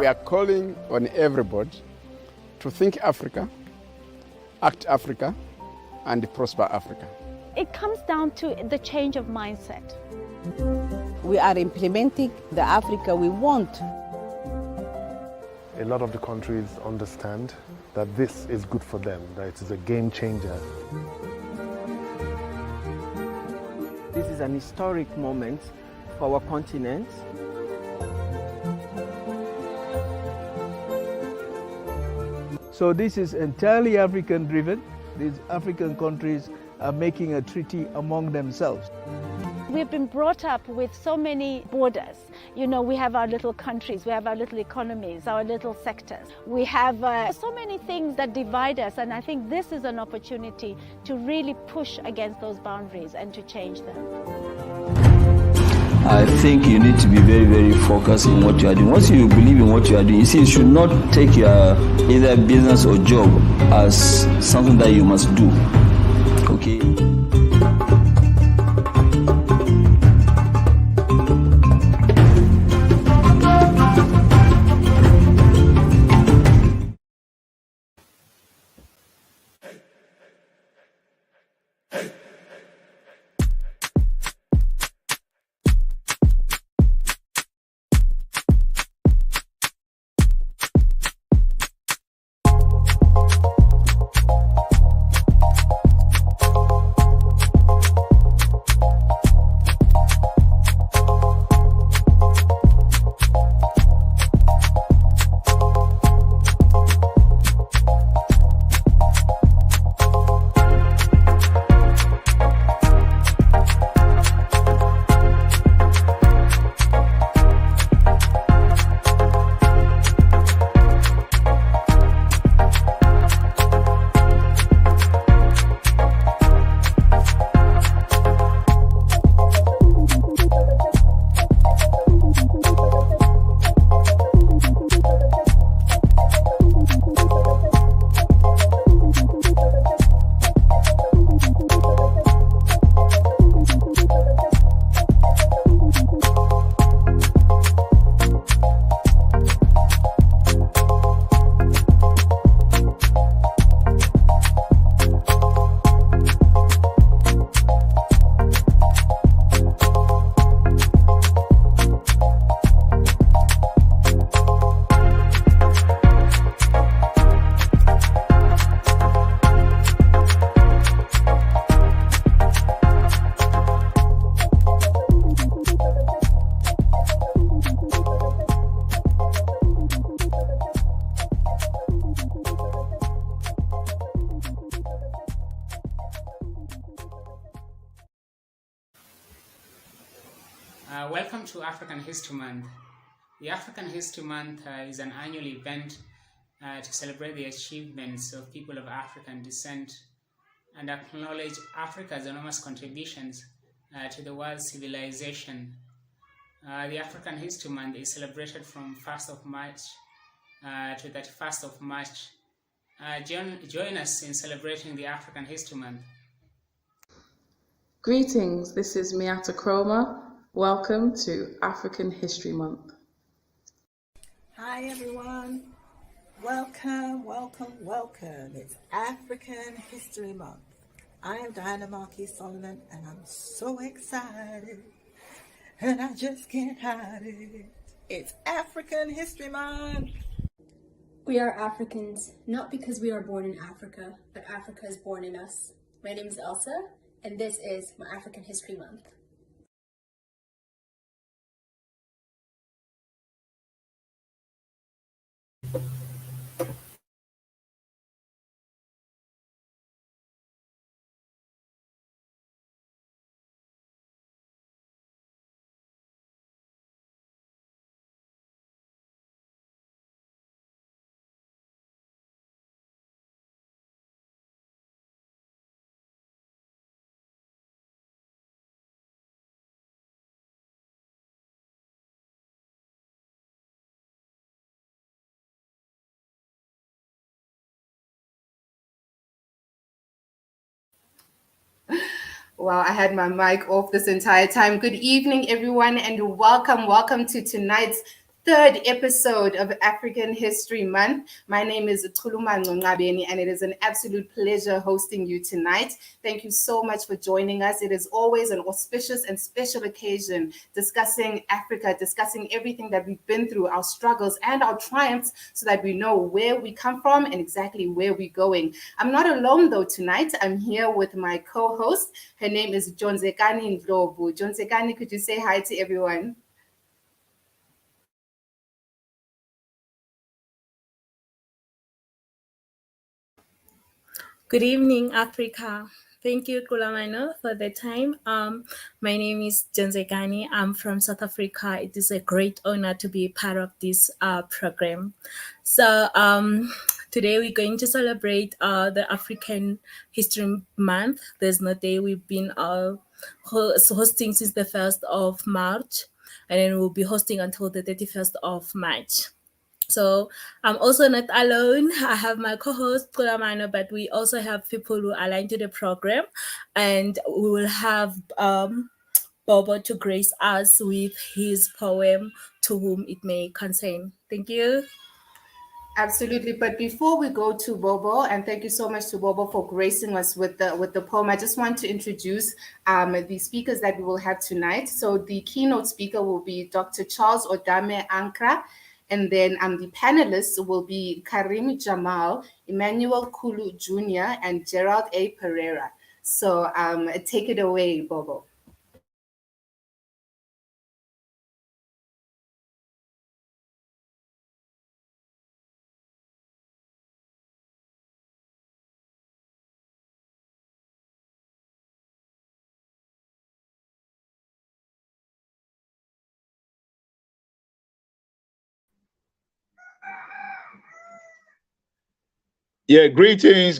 We are calling on everybody to think Africa, act Africa, and prosper Africa. It comes down to the change of mindset. We are implementing the Africa we want. A lot of the countries understand that this is good for them, that it is a game changer. This is an historic moment for our continent. So this is entirely African driven. These African countries are making a treaty among themselves. We've been brought up with so many borders. You know, we have our little countries, we have our little economies, our little sectors. We have so many things that divide us, and I think this is an opportunity to really push against those boundaries and to change them. I think you need to be very, very focused in what you are doing. Once you believe in what you are doing, you see, you should not take your either business or job as something that you must do. Okay? Welcome to African History Month. The African History Month is an annual event to celebrate the achievements of people of African descent and acknowledge Africa's enormous contributions to the world's civilization. The African History Month is celebrated from 1st of March to 31st of March. Join us in celebrating the African History Month. Greetings, this is Miata Chroma. Welcome to African History Month. Hi everyone, welcome. It's African History Month. I am Diana Marquis Solomon and I'm so excited and I just can't hide it. It's African History Month. We are Africans, not because we are born in Africa, but Africa is born in us. My name is Elsa and this is my African History Month. Wow, I had my mic off this entire time. Good evening, everyone, and welcome to tonight's third episode of African History Month. My name is Tuluma Ngabeni, and it is an absolute pleasure hosting you tonight. Thank you so much for joining us. It is always an auspicious and special occasion discussing Africa, discussing everything that we've been through, our struggles and our triumphs, so that we know where we come from and exactly where we're going. I'm not alone though tonight. I'm here with my co-host. Her name is Jonzekani Ndlovu. Jonzekani, could you say hi to everyone? Good evening, Africa. Thank you, Kulamano, for the time. My name is Jonzekani. I'm from South Africa. It is a great honor to be part of this program. So today we're going to celebrate the African History Month. There's no day. We've been hosting since the 1st of March, and then we'll be hosting until the 31st of March. So I'm also not alone. I have my co-host Kulamano, but we also have people who align to the program, and we will have Bobo to grace us with his poem, To Whom It May Concern. Thank you. Absolutely. But before we go to Bobo, and thank you so much to Bobo for gracing us with the poem, I just want to introduce the speakers that we will have tonight. So the keynote speaker will be Dr. Charles Odame Ankra. And then the panelists will be Karim Jamal, Emmanuel Kulu Jr., and Gerald A. Pereira. So take it away, Bobo. Yeah, greetings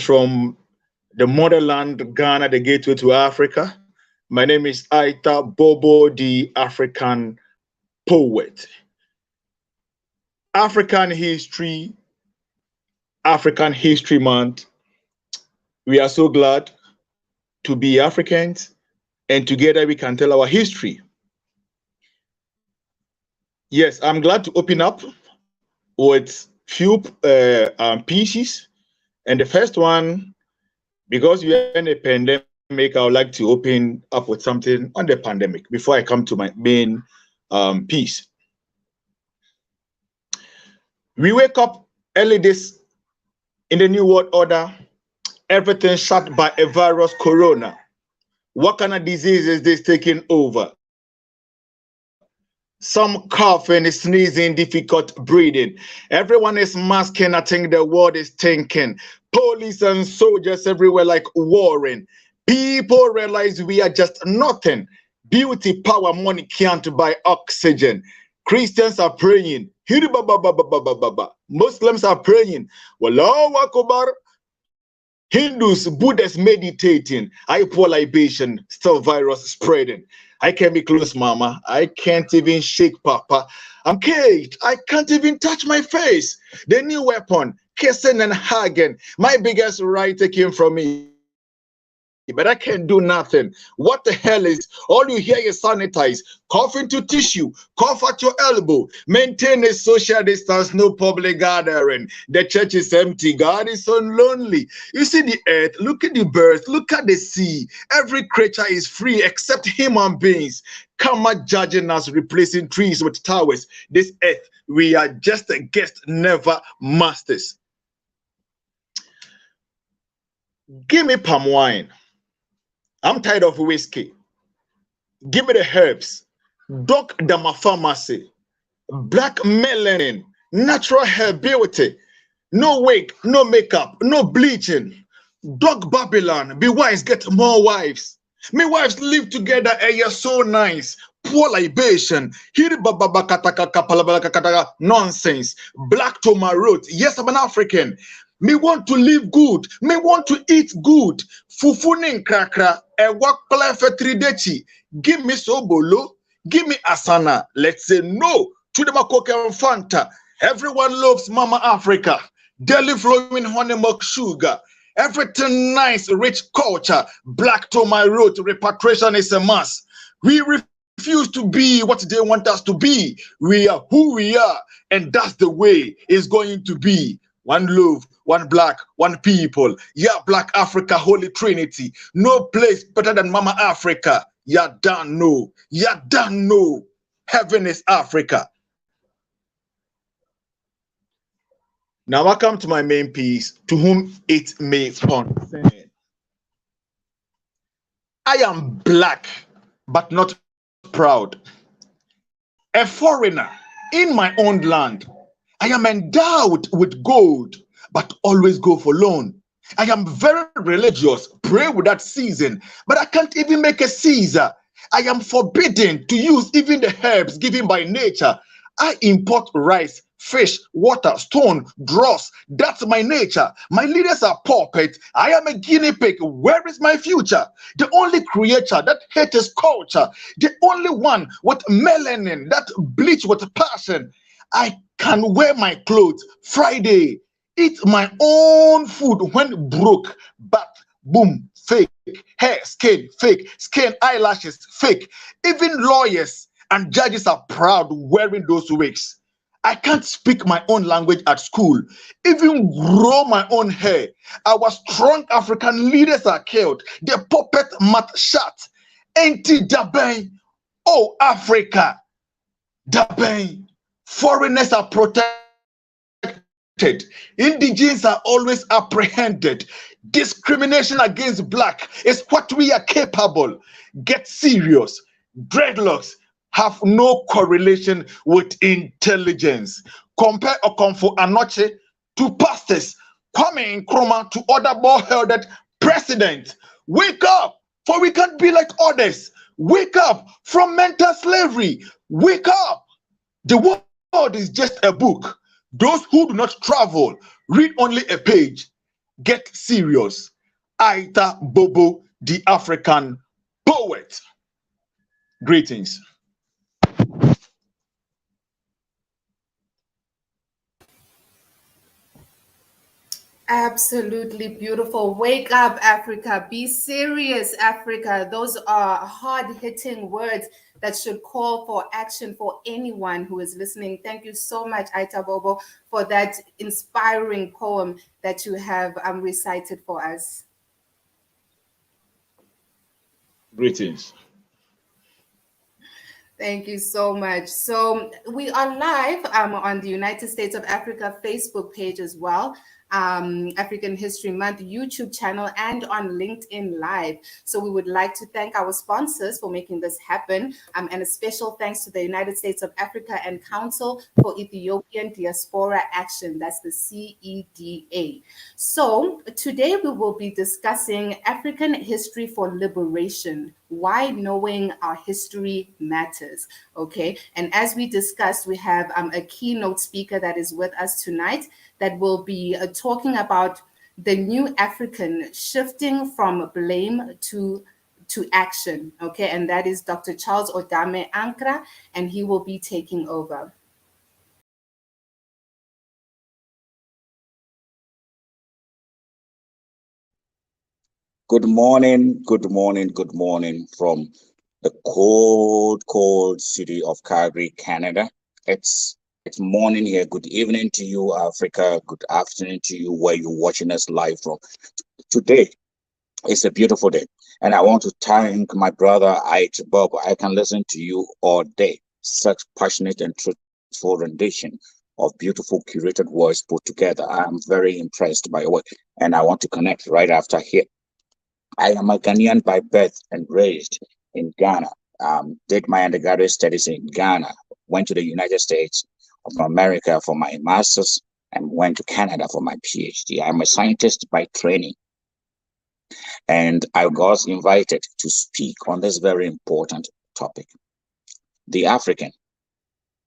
from the motherland, Ghana, the gateway to Africa. My name is Aita Bobo, the African poet. African History Month. We are so glad to be Africans, and together we can tell our history. Yes, I'm glad to open up with few pieces, and the first one, because we are in a pandemic, I would like to open up with something on the pandemic before I come to my main piece. We wake up early this in the New World Order, everything shut by a virus, corona. What kind of disease is this taking over? Some coughing, sneezing, difficult breathing. Everyone is masking. I think the world is thinking. Police and soldiers everywhere like warring. People realize we are just nothing. Beauty, power, money can't buy oxygen. Christians are praying. Muslims are praying. Wallahu Akbar. Hindus, Buddhists meditating. I pour libation, still virus spreading. I can't be close, mama. I can't even shake papa. I'm caged. I can't even touch my face. The new weapon, kissing and hugging. My biggest right taken from me. But I can't do nothing. What the hell is all you hear is sanitize, cough into tissue, cough at your elbow, maintain a social distance, no public gathering. The church is empty. God is so lonely. You see the earth, look at the birds, look at the sea. Every creature is free except human beings. Come on, judging us, replacing trees with towers. This earth, we are just a guest, never masters. Give me palm wine. I'm tired of whiskey. Give me the herbs. Doc Dama Pharmacy. Black melanin. Natural hair beauty. No wig, no makeup, no bleaching. Doc Babylon. Be wise, get more wives. Me wives live together and you're so nice. Poor libation. Nonsense. Black to my root. Yes, I'm an African. Me want to live good. Me want to eat good. Fufunin krakra. Work for 3 days. Give me sobolo. Give me asana. Let's say no to the Makoka and Fanta. Everyone loves Mama Africa. Daily flowing honey milk sugar. Everything nice, rich culture. Black to my root. Repatriation is a must. We refuse to be what they want us to be. We are who we are, and that's the way it's going to be. One love, one black, one people. Yeah, Black Africa, Holy Trinity. No place better than Mama Africa. Yeah, done no. Yeah, done no. Heaven is Africa. Now I come to my main piece, to whom it may concern. I am black, but not proud. A foreigner in my own land. I am endowed with gold, but always go for loan. I am very religious, pray without ceasing, but I can't even make a Caesar. I am forbidden to use even the herbs given by nature. I import rice, fish, water, stone, dross. That's my nature. My leaders are puppets. I am a guinea pig. Where is my future? The only creature that hates culture. The only one with melanin that bleach with passion. I can wear my clothes Friday, eat my own food when broke, but boom, fake. Hair, skin, eyelashes, fake. Even lawyers and judges are proud wearing those wigs. I can't speak my own language at school, even grow my own hair. Our strong African leaders are killed. The puppet mouth shut. Ain't it Dabeng? Oh, Africa. Dabeng. Foreigners are protected. Indigenes are always apprehended. Discrimination against black is what we are capable. Get serious. Dreadlocks have no correlation with intelligence. Compare Okomfo Anoche to pastors, Kwame Nkrumah to other bald-headed presidents. Wake up, for we can't be like others. Wake up from mental slavery. Wake up. The world is just a book. Those who do not travel, read only a page. Get serious. Aita Bobo, the African poet. Greetings. Absolutely beautiful. Wake up, Africa. Be serious, Africa. Those are hard-hitting words that should call for action for anyone who is listening. Thank you so much, Aita Bobo, for that inspiring poem that you have recited for us. Greetings. Thank you so much. So we are live on the United States of Africa Facebook page as well. African History Month YouTube channel and on LinkedIn Live. So we would like to thank our sponsors for making this happen, and a special thanks to the United States of Africa and Council for Ethiopian Diaspora Action, that's the CEDA. So today we will be discussing African history for liberation, why knowing our history matters. Okay, and as we discussed, we have a keynote speaker that is with us tonight that will be talking about the new African shifting from blame to action. Okay, and that is Dr. Charles Odame Ankra, and he will be taking over. Good morning from the cold city of Calgary, Canada. It's morning here. Good evening to you, Africa. Good afternoon to you, where you're watching us live from. Today is a beautiful day, and I want to thank my brother Ait Bob. I can listen to you all day. Such passionate and truthful rendition of beautiful curated words put together. I am very impressed by your work, and I want to connect right after here. I am a Ghanaian by birth and raised in Ghana. Did my undergraduate studies in Ghana, went to the United States of America for my master's, and went to Canada for my PhD. I'm a scientist by training, and I was invited to speak on this very important topic, the African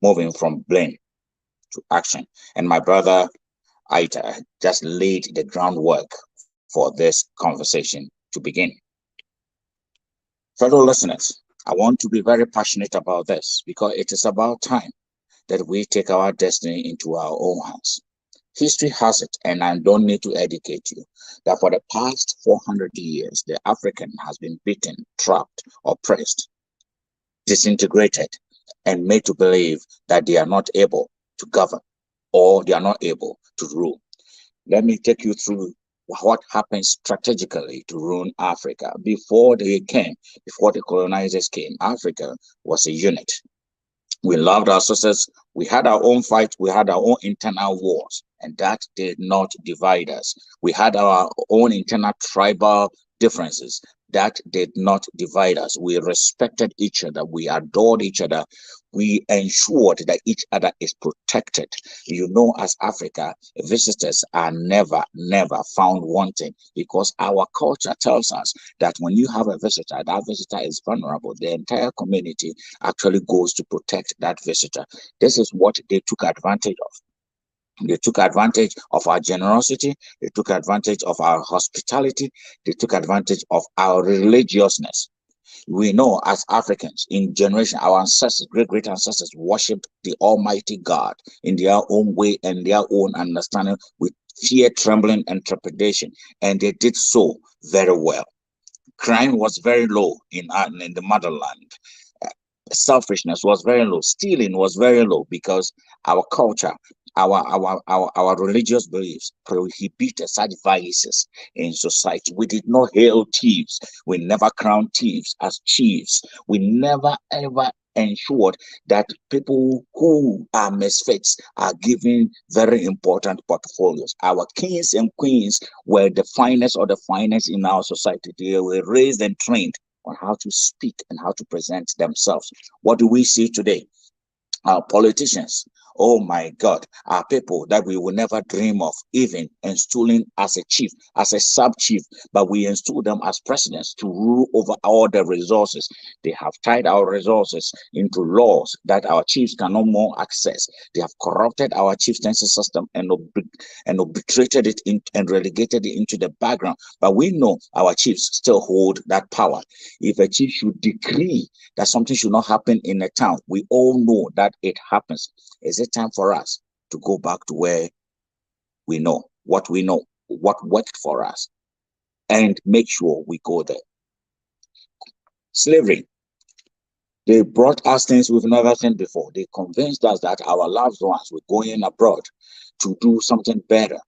moving from blame to action. And my brother Aita just laid the groundwork for this conversation to begin. Fellow listeners, I want to be very passionate about this because it is about time that we take our destiny into our own hands. History has it, and I don't need to educate you, that for the past 400 years, the African has been beaten, trapped, oppressed. disintegrated and made to believe that they are not able to govern or they are not able to rule. Let me take you through what happened strategically to ruin Africa. Before the colonizers came, Africa was a unit. We loved our success. We had our own fight. We had our own internal wars, and that did not divide us. We had our own internal tribal differences. That did not divide us. We respected each other. We adored each other. We ensured that each other is protected. You know, as Africa, visitors are never found wanting, because our culture tells us that when you have a visitor, that visitor is vulnerable. The entire community actually goes to protect that visitor. This is what they took advantage of. They took advantage of our generosity. They took advantage of our hospitality. They took advantage of our religiousness. We know as Africans, in generation, our ancestors, great ancestors, worshipped the Almighty God in their own way and their own understanding, with fear, trembling, and trepidation, and they did so very well. Crime was very low in the motherland. Selfishness was very low. Stealing was very low, because our culture, our religious beliefs prohibited such vices in society. We did not hail thieves. We never crowned thieves as chiefs. We never ever ensured that people who are misfits are given very important portfolios. Our kings and queens were the finest of the finest in our society. They were raised and trained on how to speak and how to present themselves. What do we see today? Our politicians, oh my God, are people that we will never dream of even installing as a chief, as a sub-chief, but we install them as presidents to rule over all the resources. They have tied our resources into laws that our chiefs can no more access. They have corrupted our chieftaincy system and obliterated it and relegated it into the background. But we know our chiefs still hold that power. If a chief should decree that something should not happen in a town, we all know that it happens. Is it time for us to go back to where we know, what worked for us, and make sure we go there? Slavery. They brought us things we've never seen before. They convinced us that our loved ones were going abroad to do something better.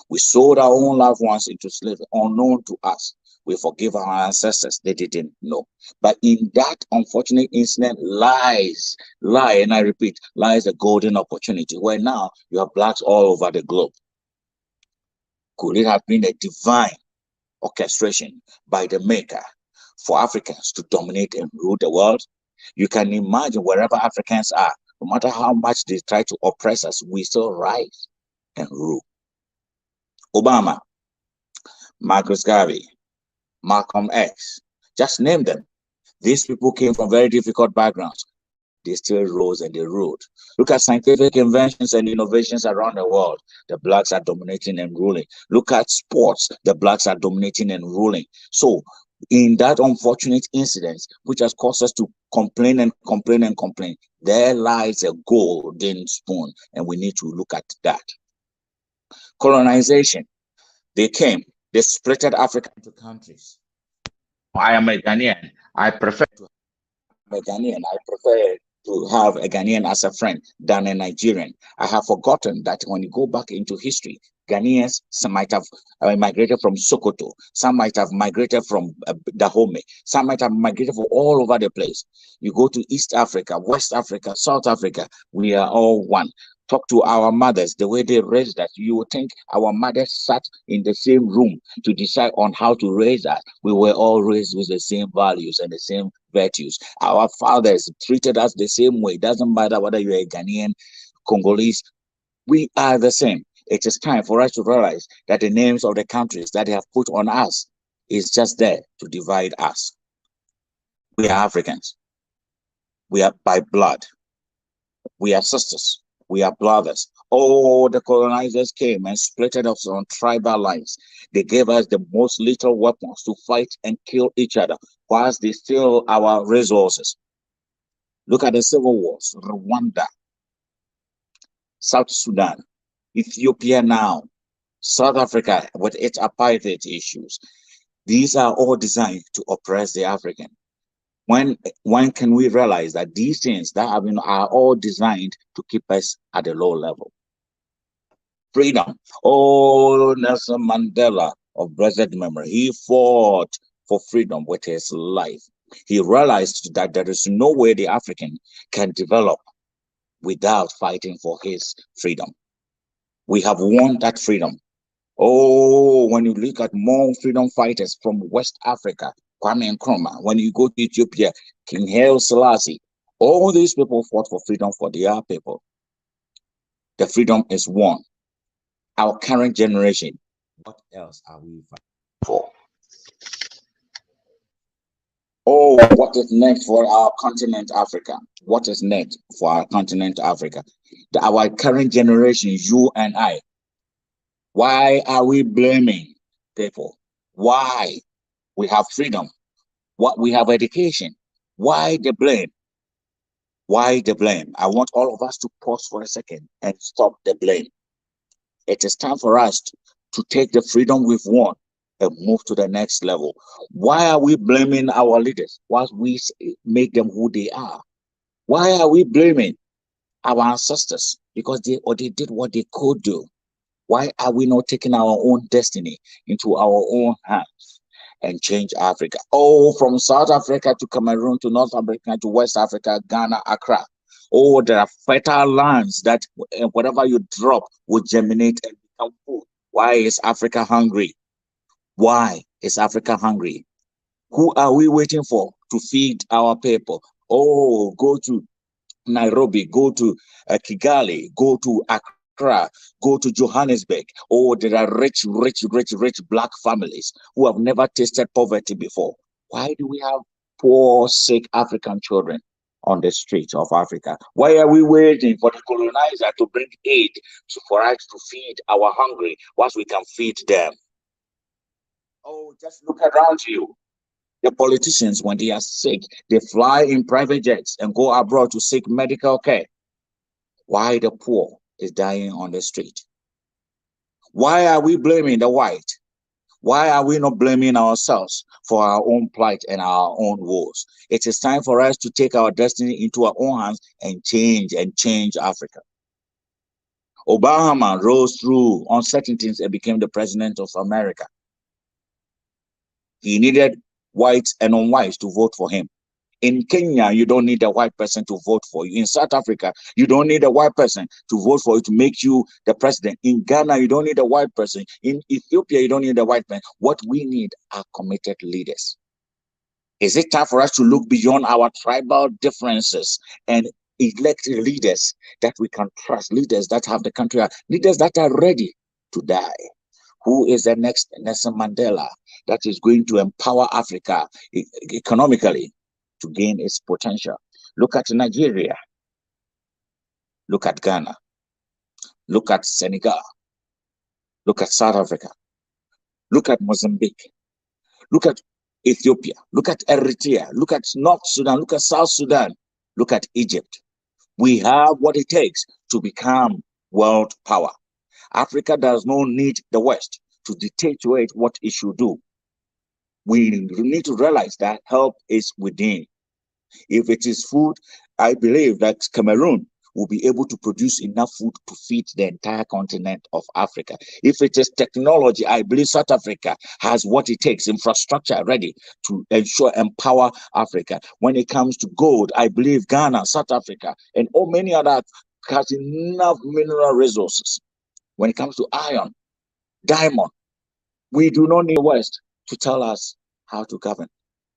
We sold our own loved ones into slavery, unknown to us. We forgive our ancestors. They didn't know. But in that unfortunate incident lies, and I repeat, lies a golden opportunity where now you have blacks all over the globe. Could it have been a divine orchestration by the Maker for Africans to dominate and rule the world? You can imagine wherever Africans are, no matter how much they try to oppress us, we still rise and rule. Obama, Marcus Garvey, Malcolm X, just name them. These people came from very difficult backgrounds. They still rose and they ruled. Look at scientific inventions and innovations around the world. The blacks are dominating and ruling. Look at sports. The blacks are dominating and ruling. So in that unfortunate incident, which has caused us to complain and complain and complain, there lies a golden spoon, and we need to look at that. Colonization. They came. They splitted Africa into countries. I am a Ghanaian. I prefer to have a Ghanaian as a friend than a Nigerian. I have forgotten that when you go back into history, Ghanaians, some might have migrated from Sokoto, some might have migrated from Dahomey, some might have migrated from all over the place. You go to East Africa, West Africa, South Africa, we are all one. Talk to our mothers, the way they raised us. You would think our mothers sat in the same room to decide on how to raise us. We were all raised with the same values and the same virtues. Our fathers treated us the same way. It doesn't matter whether you're a Ghanaian, Congolese, we are the same. It is time for us to realize that the names of the countries that they have put on us is just there to divide us. We are Africans. We are by blood. We are sisters. We are brothers. Oh, the colonizers came and split us on tribal lines. They gave us the most lethal weapons to fight and kill each other, whilst they steal our resources. Look at the civil wars, Rwanda, South Sudan, Ethiopia now, South Africa with its apartheid issues. These are all designed to oppress the African. When can we realize that these things that have been are all designed to keep us at a low level? Freedom. Oh, Nelson Mandela of blessed memory. He fought for freedom with his life. He realized that there is no way the African can develop without fighting for his freedom. We have won that freedom. Oh, when you look at more freedom fighters from West Africa, Kwame Nkrumah, when you go to Ethiopia, King Haile Selassie, all these people fought for freedom for their people. The freedom is won. Our current generation, what else are we fighting for? Oh, what is next for our continent, Africa? What is next for our continent, Africa? Our current generation, you and I. Why are we blaming people? Why? We have freedom. What we have education. Why the blame? Why the blame? I want all of us to pause for a second and stop the blame. It is time for us to take the freedom we've won and move to the next level. Why are we blaming our leaders whilst we make them who they are? Why are we blaming our ancestors because they did what they could do? Why are we not taking our own destiny into our own hands and change Africa? Oh, from South Africa to Cameroon to North Africa to West Africa, Ghana, Accra. Oh, there are fertile lands that whatever you drop will germinate and become food. Why is Africa hungry? Why is Africa hungry? Who are we waiting for to feed our people? Oh, go to Nairobi, go to Kigali, go to Accra, go to Johannesburg. Oh, there are rich black families who have never tasted poverty before. Why do we have poor, sick African children on the streets of Africa? Why are we waiting for the colonizer to bring aid for us to feed our hungry whilst we can feed them? Oh, just look around you. The politicians, when they are sick, they fly in private jets and go abroad to seek medical care. Why the poor is dying on the street? Why are we blaming the white? Why are we not blaming ourselves for our own plight and our own woes? It is time for us to take our destiny into our own hands and change Africa. Obama rose through uncertainties and became the president of America. He needed whites and non-whites to vote for him. In Kenya, you don't need a white person to vote for you. In South Africa, you don't need a white person to vote for you to make you the president. In Ghana, you don't need a white person. In Ethiopia, you don't need a white man. What we need are committed leaders. Is it time for us to look beyond our tribal differences and elect leaders that we can trust, leaders that have the country, leaders that are ready to die? Who is the next Nelson Mandela that is going to empower Africa economically to gain its potential? Look at Nigeria. Look at Ghana. Look at Senegal. Look at South Africa. Look at Mozambique. Look at Ethiopia. Look at Eritrea. Look at North Sudan. Look at South Sudan. Look at Egypt. We have what it takes to become world power. Africa does not need the West to dictate to it what it should do. We need to realize that help is within. If it is food, I believe that Cameroon will be able to produce enough food to feed the entire continent of Africa. If it is technology, I believe South Africa has what it takes, infrastructure ready to empower Africa. When it comes to gold, I believe Ghana, South Africa, and many other has enough mineral resources. When it comes to iron, diamond, we do not need the West to tell us how to govern.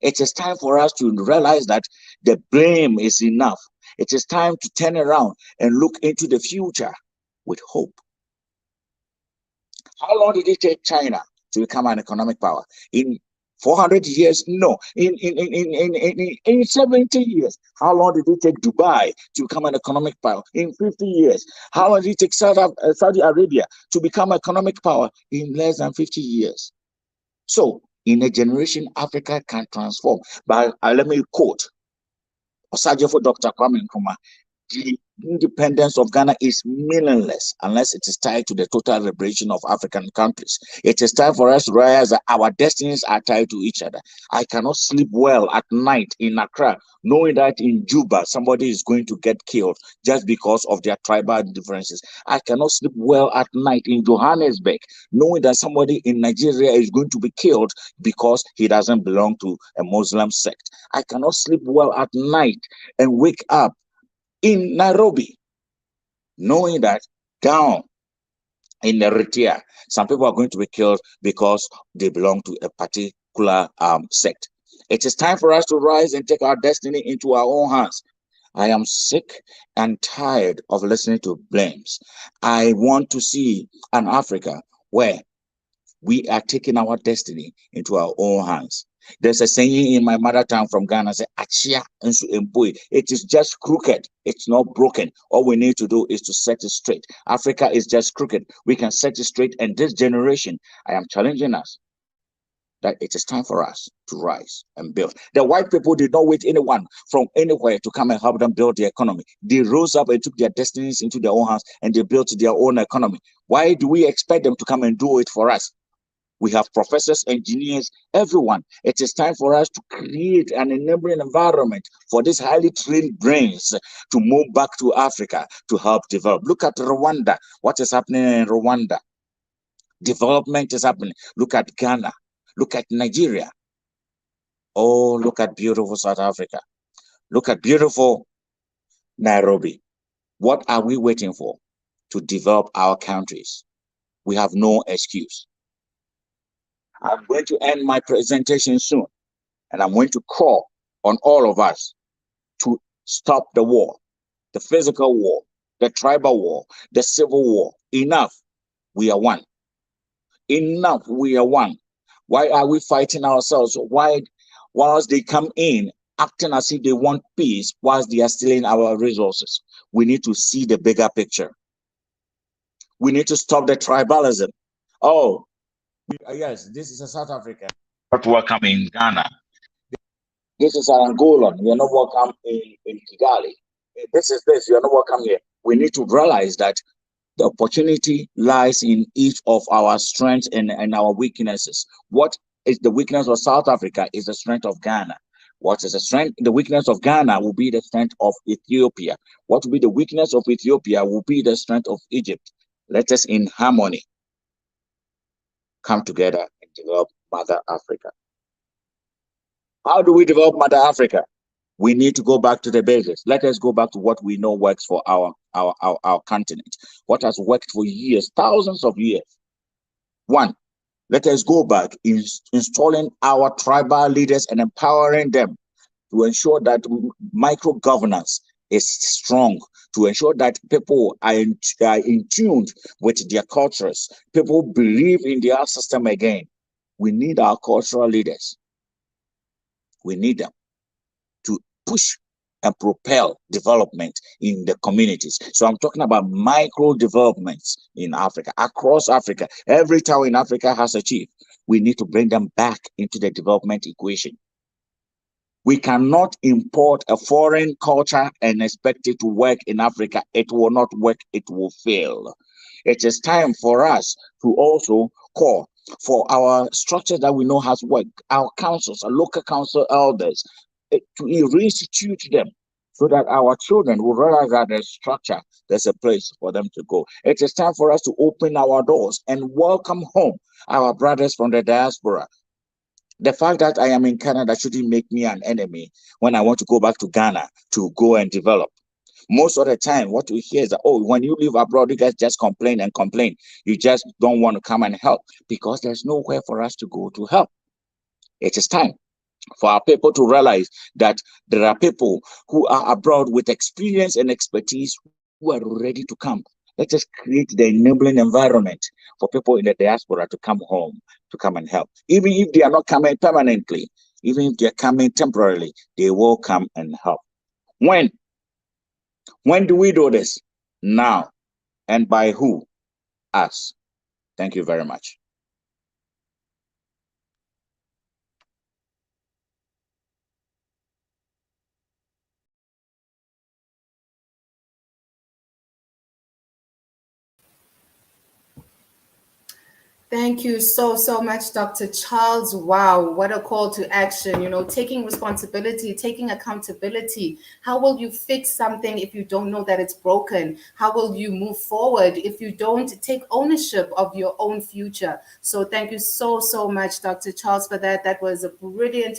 It is time for us to realize that the blame is enough. It is time to turn around and look into the future with hope. How long did it take China to become an economic power? In 400 years? No. In 70 years. How long did it take Dubai to become an economic power? In 50 years. How long did it take Saudi Arabia to become an economic power? In less than 50 years. So, in a generation, Africa can transform. But let me quote Osajefo Dr. Kwame Nkrumah. The independence of Ghana is meaningless unless it is tied to the total liberation of African countries. It is time for us to realize that our destinies are tied to each other. I cannot sleep well at night in Accra knowing that in Juba somebody is going to get killed just because of their tribal differences. I cannot sleep well at night in Johannesburg knowing that somebody in Nigeria is going to be killed because he doesn't belong to a Muslim sect. I cannot sleep well at night and wake up in Nairobi, knowing that down in Eritrea, some people are going to be killed because they belong to a particular sect. It is time for us to rise and take our destiny into our own hands. I am sick and tired of listening to blames. I want to see an Africa where we are taking our destiny into our own hands. There's a saying in my mother tongue from Ghana, say, "Achia nso empoi." It is just crooked. It's not broken. All we need to do is to set it straight. Africa is just crooked. We can set it straight. And this generation, I am challenging us that it is time for us to rise and build. The white people did not wait anyone from anywhere to come and help them build the economy. They rose up and took their destinies into their own hands and they built their own economy. Why do we expect them to come and do it for us? We have professors, engineers, everyone. It is time for us to create an enabling environment for these highly trained brains to move back to Africa to help develop. Look at Rwanda. What is happening in Rwanda? Development is happening. Look at Ghana. Look at Nigeria. Oh, look at beautiful South Africa. Look at beautiful Nairobi. What are we waiting for to develop our countries? We have no excuse. I'm going to end my presentation soon, and I'm going to call on all of us to stop the war, the physical war, the tribal war, the civil war. Enough. We are one. Enough. We are one. Why are we fighting ourselves? Why, whilst they come in, acting as if they want peace, whilst they are stealing our resources? We need to see the bigger picture. We need to stop the tribalism. Oh, yes, this is a South African. Not welcome in Ghana. This is an Angolan. You're not welcome in Kigali. This is this. You're not welcome here. We need to realize that the opportunity lies in each of our strengths and our weaknesses. What is the weakness of South Africa is the strength of Ghana. What is the strength? The weakness of Ghana will be the strength of Ethiopia. What will be the weakness of Ethiopia will be the strength of Egypt. Let us in harmony come together and develop Mother Africa. How do we develop Mother Africa? We need to go back to the basics. Let us go back to what we know works for our continent. What has worked for years, thousands of years. One, let us go back in installing our tribal leaders and empowering them to ensure that micro-governance is strong, to ensure that people are in tune with their cultures. People believe in their system again. We need our cultural leaders. We need them to push and propel development in the communities. So I'm talking about micro developments in Africa, across Africa. Every town in Africa has a chief. We need to bring them back into the development equation. We cannot import a foreign culture and expect it to work in Africa. It will not work. It will fail. It is time for us to also call for our structure that we know has worked, our councils, our local council elders, to reinstitute them so that our children will realize that there's structure, there's a place for them to go. It is time for us to open our doors and welcome home our brothers from the diaspora. The fact that I am in Canada shouldn't make me an enemy when I want to go back to Ghana to go and develop. Most of the time, what we hear is that, oh, when you live abroad, you guys just complain and complain. You just don't want to come and help because there's nowhere for us to go to help. It is time for our people to realize that there are people who are abroad with experience and expertise who are ready to come. Let us create the enabling environment for people in the diaspora to come home, to come and help. Even if they are not coming permanently, even if they're coming temporarily, they will come and help. When do we do this? Now. And by who? Us. Thank you very much. Thank you so much, Dr. Charles. Wow, what a call to action. You know, taking responsibility, taking accountability. How will you fix something if you don't know that it's broken? How will you move forward if you don't take ownership of your own future? So thank you so much, Dr. Charles, for that. That was a brilliant.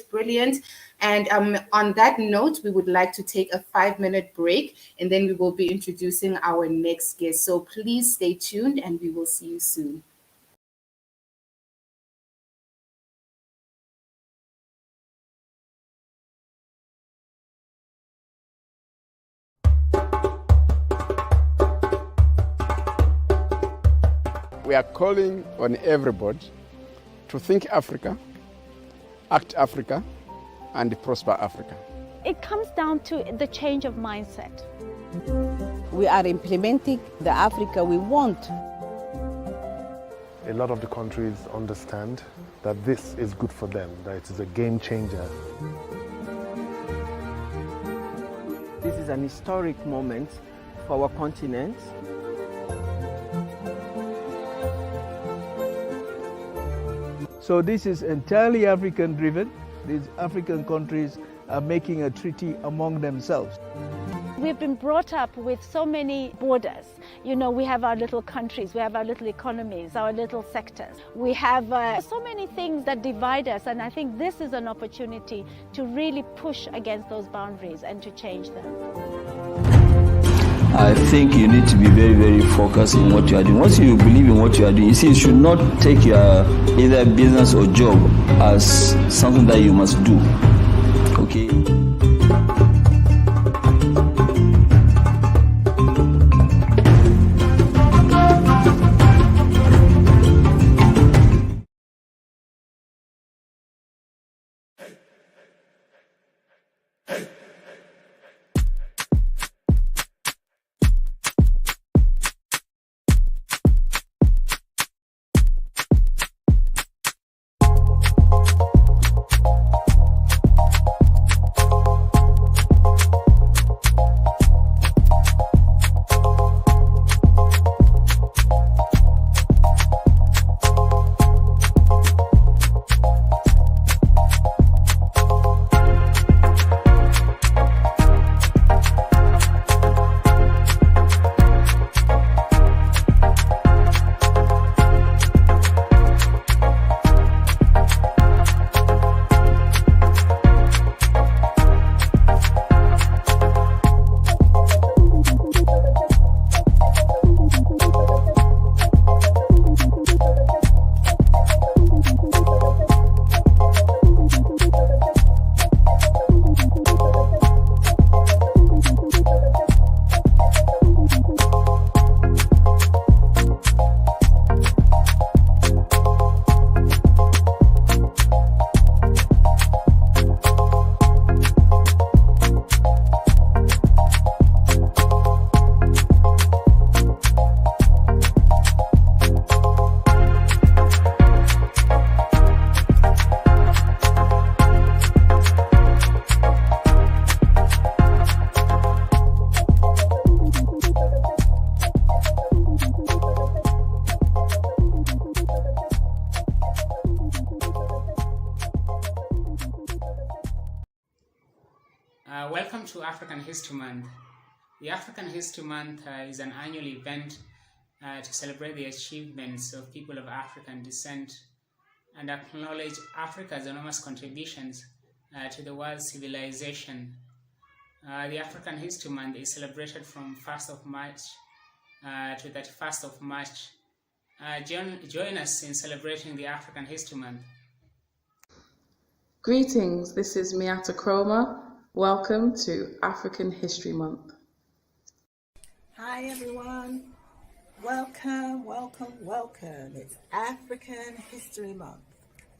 And on that note, we would like to take a 5-minute break, and then we will be introducing our next guest. So please stay tuned, and we will see you soon. We are calling on everybody to think Africa, act Africa, and prosper Africa. It comes down to the change of mindset. We are implementing the Africa we want. A lot of the countries understand that this is good for them, that it is a game changer. This is an historic moment for our continent. So this is entirely African driven. These African countries are making a treaty among themselves. We've been brought up with so many borders. You know, we have our little countries, we have our little economies, our little sectors. We have so many things that divide us, and I think this is an opportunity to really push against those boundaries and to change them. I think you need to be very focused in what you are doing. Once you believe in what you are doing, you see, you should not take your either business or job as something that you must do. Okay? Welcome to African History Month. The African History Month is an annual event to celebrate the achievements of people of African descent and acknowledge Africa's enormous contributions to the world's civilization. The African History Month is celebrated from 1st of March to 31st of March. Join us in celebrating the African History Month. Greetings, this is Miata Chroma. Welcome to African History Month. Hi everyone, welcome. It's African History Month.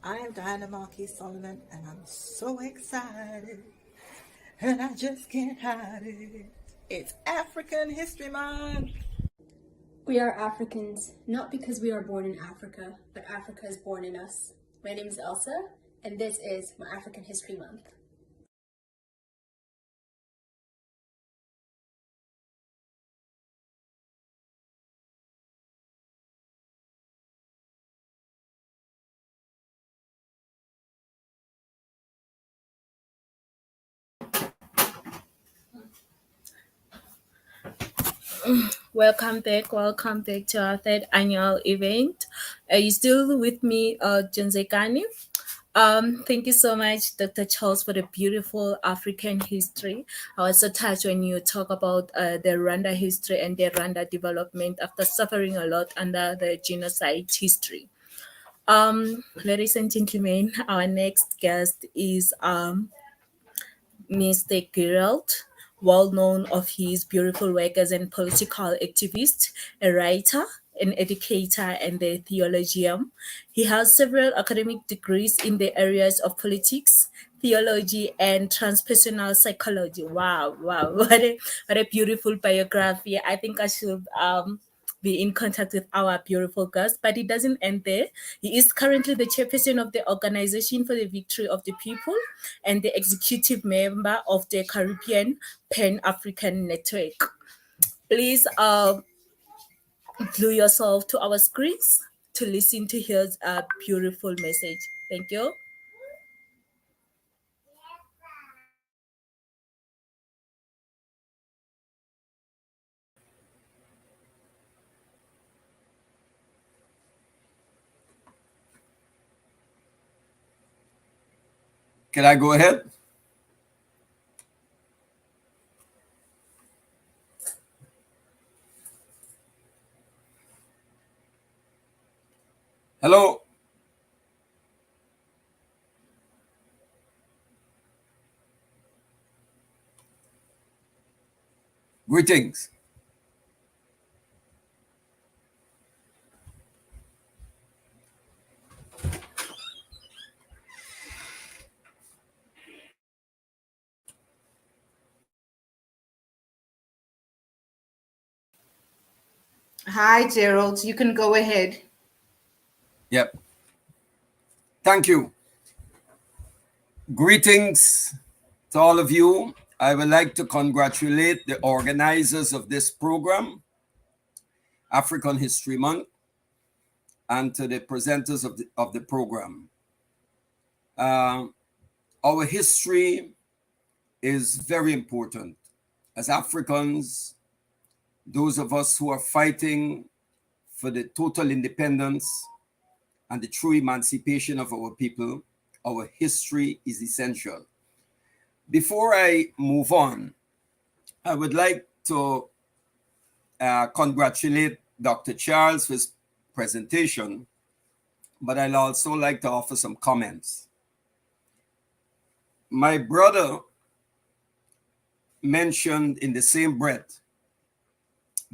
I am Diana Marquis Solomon and I'm so excited and I just can't hide it. It's African History Month. We are Africans, not because we are born in Africa, but Africa is born in us. My name is Elsa, and this is my African History Month. Welcome back to our third annual event. Are you still with me, Junzekani? Thank you so much, Dr. Charles, for the beautiful African history. I was so touched when you talk about the Rwanda history and the Rwanda development after suffering a lot under the genocide history. Ladies and gentlemen, our next guest is Mr. Gerald, well known of his beautiful work as a political activist, a writer, an educator, and a theologian. He has several academic degrees in the areas of politics, theology, and transpersonal psychology. Wow, wow, what a beautiful biography. I think I should be in contact with our beautiful guest, but it doesn't end there. He is currently the chairperson of the Organization for the Victory of the People and the executive member of the Caribbean Pan-African Network. Please glue yourself to our screens to listen to his beautiful message. Thank you. Can I go ahead? Hello. Greetings. Hi, Gerald. You can go ahead. Yep. Thank you. Greetings to all of you. I would like to congratulate the organizers of this program, African History Month, and to the presenters of the program. Our history is very important. As Africans, those of us who are fighting for the total independence and the true emancipation of our people, our history is essential. Before I move on, I would like to congratulate Dr. Charles for his presentation, but I'd also like to offer some comments. My brother mentioned in the same breath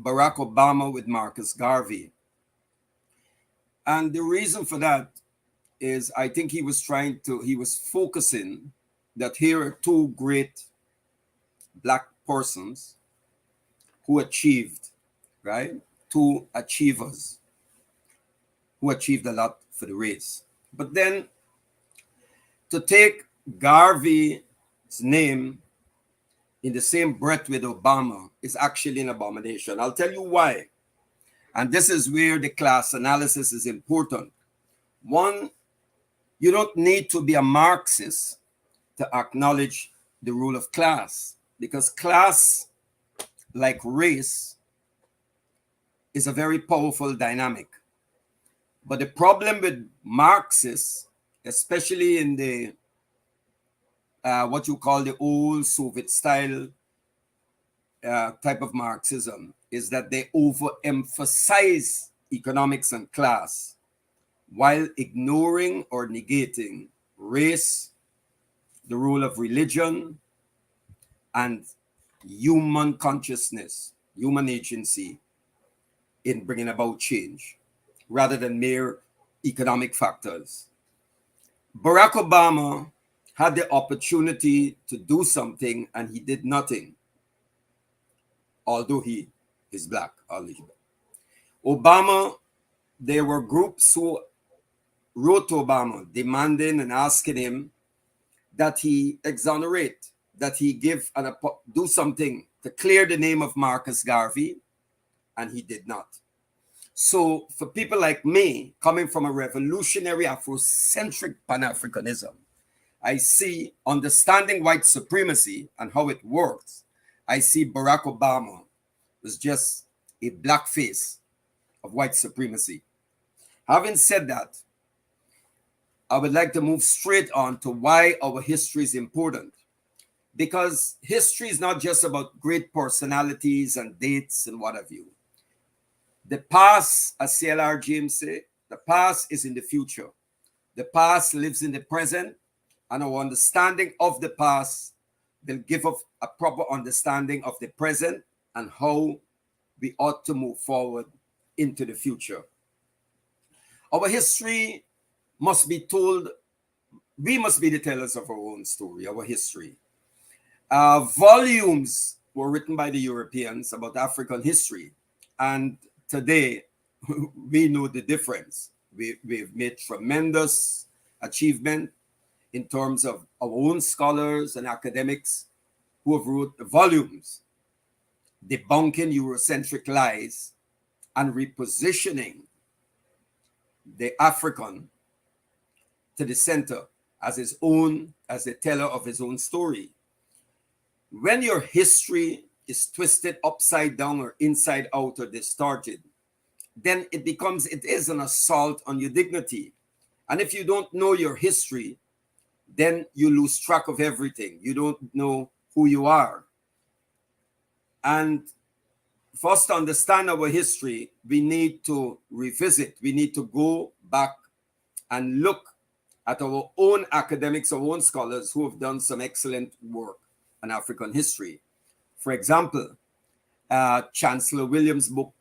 Barack Obama with Marcus Garvey. And the reason for that is I think he was focusing that here are two great Black persons who achieved, right? Two achievers who achieved a lot for the race. But then to take Garvey's name in the same breath with Obama is actually an abomination. I'll tell you why. And this is where the class analysis is important. One, you don't need to be a Marxist to acknowledge the rule of class, because class, like race, is a very powerful dynamic. But the problem with Marxists, especially in the what you call the old Soviet style type of Marxism, is that they overemphasize economics and class while ignoring or negating race, the role of religion, and human consciousness, human agency in bringing about change, rather than mere economic factors. Barack Obama had the opportunity to do something and he did nothing, although he is Black. Obama, there were groups who wrote to Obama demanding and asking him that he exonerate, that he do something to clear the name of Marcus Garvey, and he did not. So for people like me, coming from a revolutionary Afrocentric Pan-Africanism, I see understanding white supremacy and how it works. I see Barack Obama was just a black face of white supremacy. Having said that, I would like to move straight on to why our history is important. Because history is not just about great personalities and dates and what have you. The past, as C.L.R. James said, the past is in the future. The past lives in the present, and our understanding of the past will give us a proper understanding of the present and how we ought to move forward into the future. Our history must be told, we must be the tellers of our own story, our history. Volumes were written by the Europeans about African history, and today we know the difference. We've made tremendous achievement in terms of our own scholars and academics who have wrote volumes debunking Eurocentric lies and repositioning the African to the center as his own, as the teller of his own story. When your history is twisted upside down or inside out or distorted, then it is an assault on your dignity. And if you don't know your history, then you lose track of everything. You don't know who you are. And for us to understand our history, we need to revisit. We need to go back and look at our own academics, our own scholars who have done some excellent work on African history. For example, Chancellor Williams' book,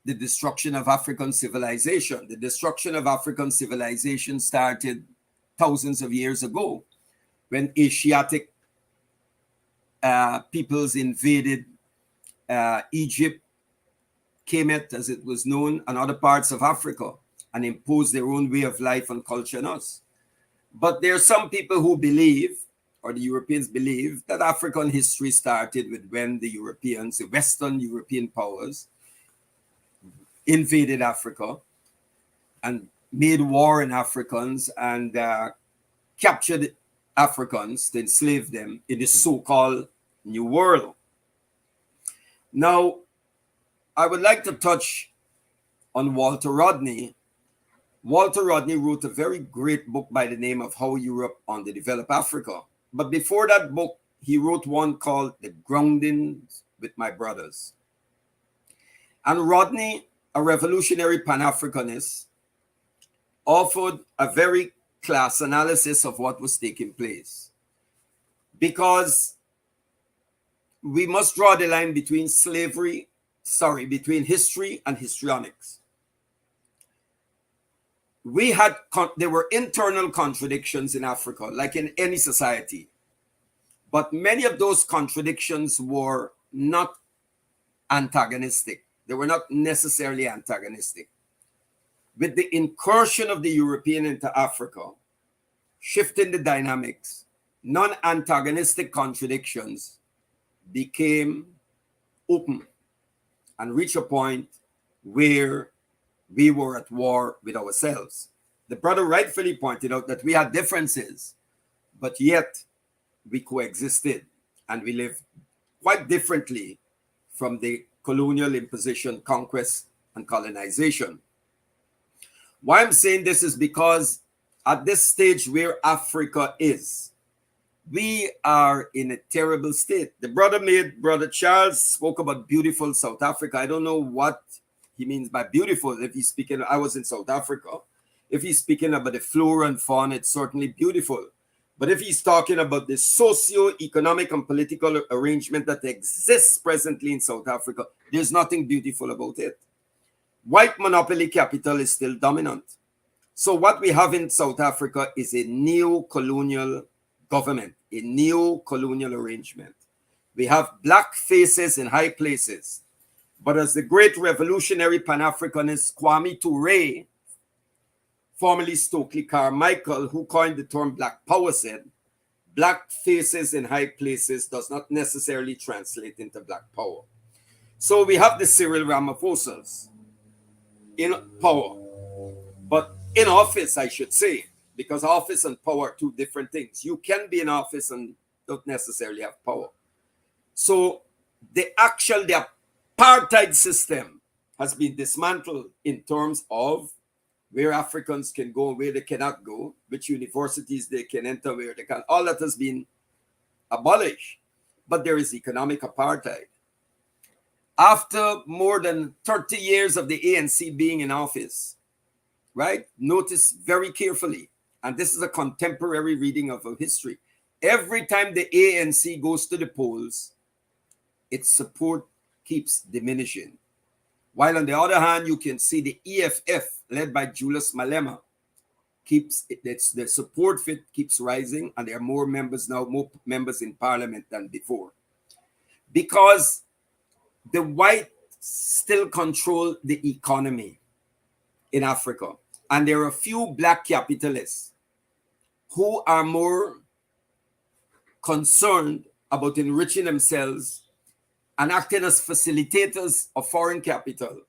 The Destruction of African Civilization. The destruction of African civilization started thousands of years ago when Asiatic peoples invaded Egypt, Kemet, as it was known, and other parts of Africa, and imposed their own way of life and culture on us. But there are some people who believe, or the Europeans believe, that African history started with when the Europeans, the Western European powers, invaded Africa and made war on Africans and captured Africans to enslave them in the so-called New World. Now, I would like to touch on Walter Rodney. Walter Rodney wrote a very great book by the name of How Europe Underdeveloped Africa. But before that book, he wrote one called The Groundings with My Brothers. And Rodney, a revolutionary Pan-Africanist, offered a very class analysis of what was taking place. Because we must draw the line between between history and histrionics. There were internal contradictions in Africa, like in any society. But many of those contradictions were not antagonistic. They were not necessarily antagonistic. With the incursion of the European into Africa, shifting the dynamics, non-antagonistic contradictions became open and reached a point where we were at war with ourselves. The brother rightfully pointed out that we had differences, but yet we coexisted and we lived quite differently from the colonial imposition, conquest, and colonization. Why I'm saying this is because at this stage where Africa is, we are in a terrible state. The brother Charles spoke about beautiful South Africa. I don't know what he means by beautiful. If he's speaking, I was in South Africa. If he's speaking about the flora and fauna, it's certainly beautiful. But if he's talking about the socio-economic and political arrangement that exists presently in South Africa, there's nothing beautiful about it. White monopoly capital is still dominant. So what we have in South Africa is a neo-colonial government, a neo-colonial arrangement. We have black faces in high places. But as the great revolutionary Pan-Africanist Kwame Ture, formerly Stokely Carmichael, who coined the term Black Power, said, black faces in high places does not necessarily translate into black power. So we have the Cyril Ramaphosa's in power, but in office, I should say, because office and power are two different things. You can be in office and don't necessarily have power. So the apartheid system has been dismantled in terms of where Africans can go and where they cannot go, which universities they can enter, where they can. All that has been abolished. But there is economic apartheid. After more than 30 years of the ANC being in office, right? Notice very carefully, and this is a contemporary reading of a history. Every time the ANC goes to the polls, its support keeps diminishing. While on the other hand, you can see the EFF, led by Julius Malema, the support for it keeps rising, and there are more members now, more members in parliament than before. Because the whites still control the economy in Africa. And there are a few black capitalists who are more concerned about enriching themselves and acting as facilitators of foreign capital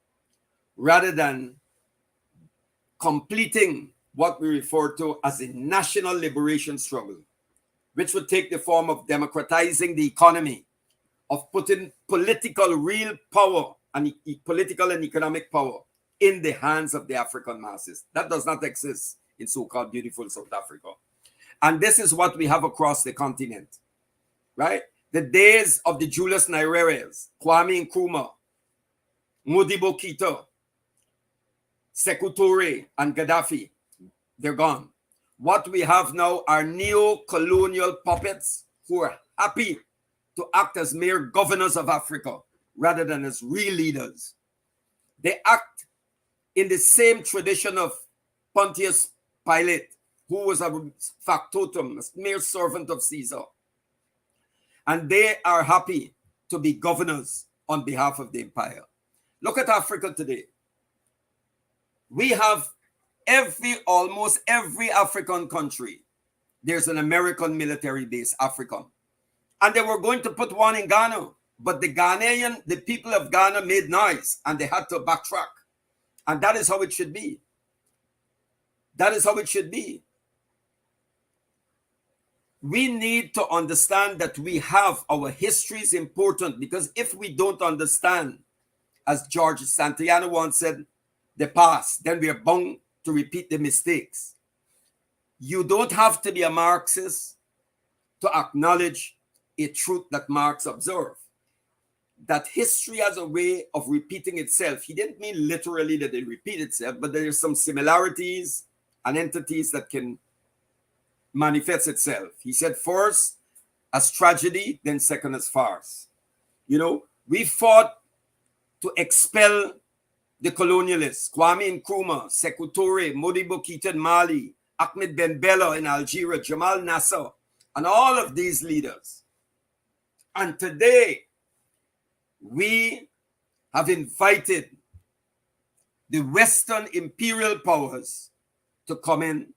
rather than completing what we refer to as a national liberation struggle, which would take the form of democratizing the economy, of putting political real power and political and economic power in the hands of the African masses. That does not exist in so-called beautiful South Africa. And this is what we have across the continent, right? The days of the Julius Nyerere, Kwame Nkrumah, Modibo Keita, Sekou Touré, and Gaddafi, they're gone. What we have now are neo-colonial puppets who are happy to act as mere governors of Africa rather than as real leaders. They act in the same tradition of Pontius Pilate, who was a factotum, a mere servant of Caesar. And they are happy to be governors on behalf of the empire. Look at Africa today. We have almost every African country, there's an American military base, African. And they were going to put one in Ghana, but the people of Ghana made noise and they had to backtrack. And that is how it should be. That is how it should be. We need to understand that we have our history is important, because if we don't understand, as George Santayana once said, the past, then we are bound to repeat the mistakes. You don't have to be a Marxist to acknowledge a truth that Marx observed, that history has a way of repeating itself. He didn't mean literally that it repeat itself, but there are some similarities and entities that can manifest itself. He said first as tragedy, then second as farce. You know, we fought to expel the colonialists, Kwame Nkrumah, Sekou Touré, Modibo Keita in Mali, Ahmed Ben Bella in Algeria, Jamal Nasser, and all of these leaders. And today, we have invited the Western imperial powers to come in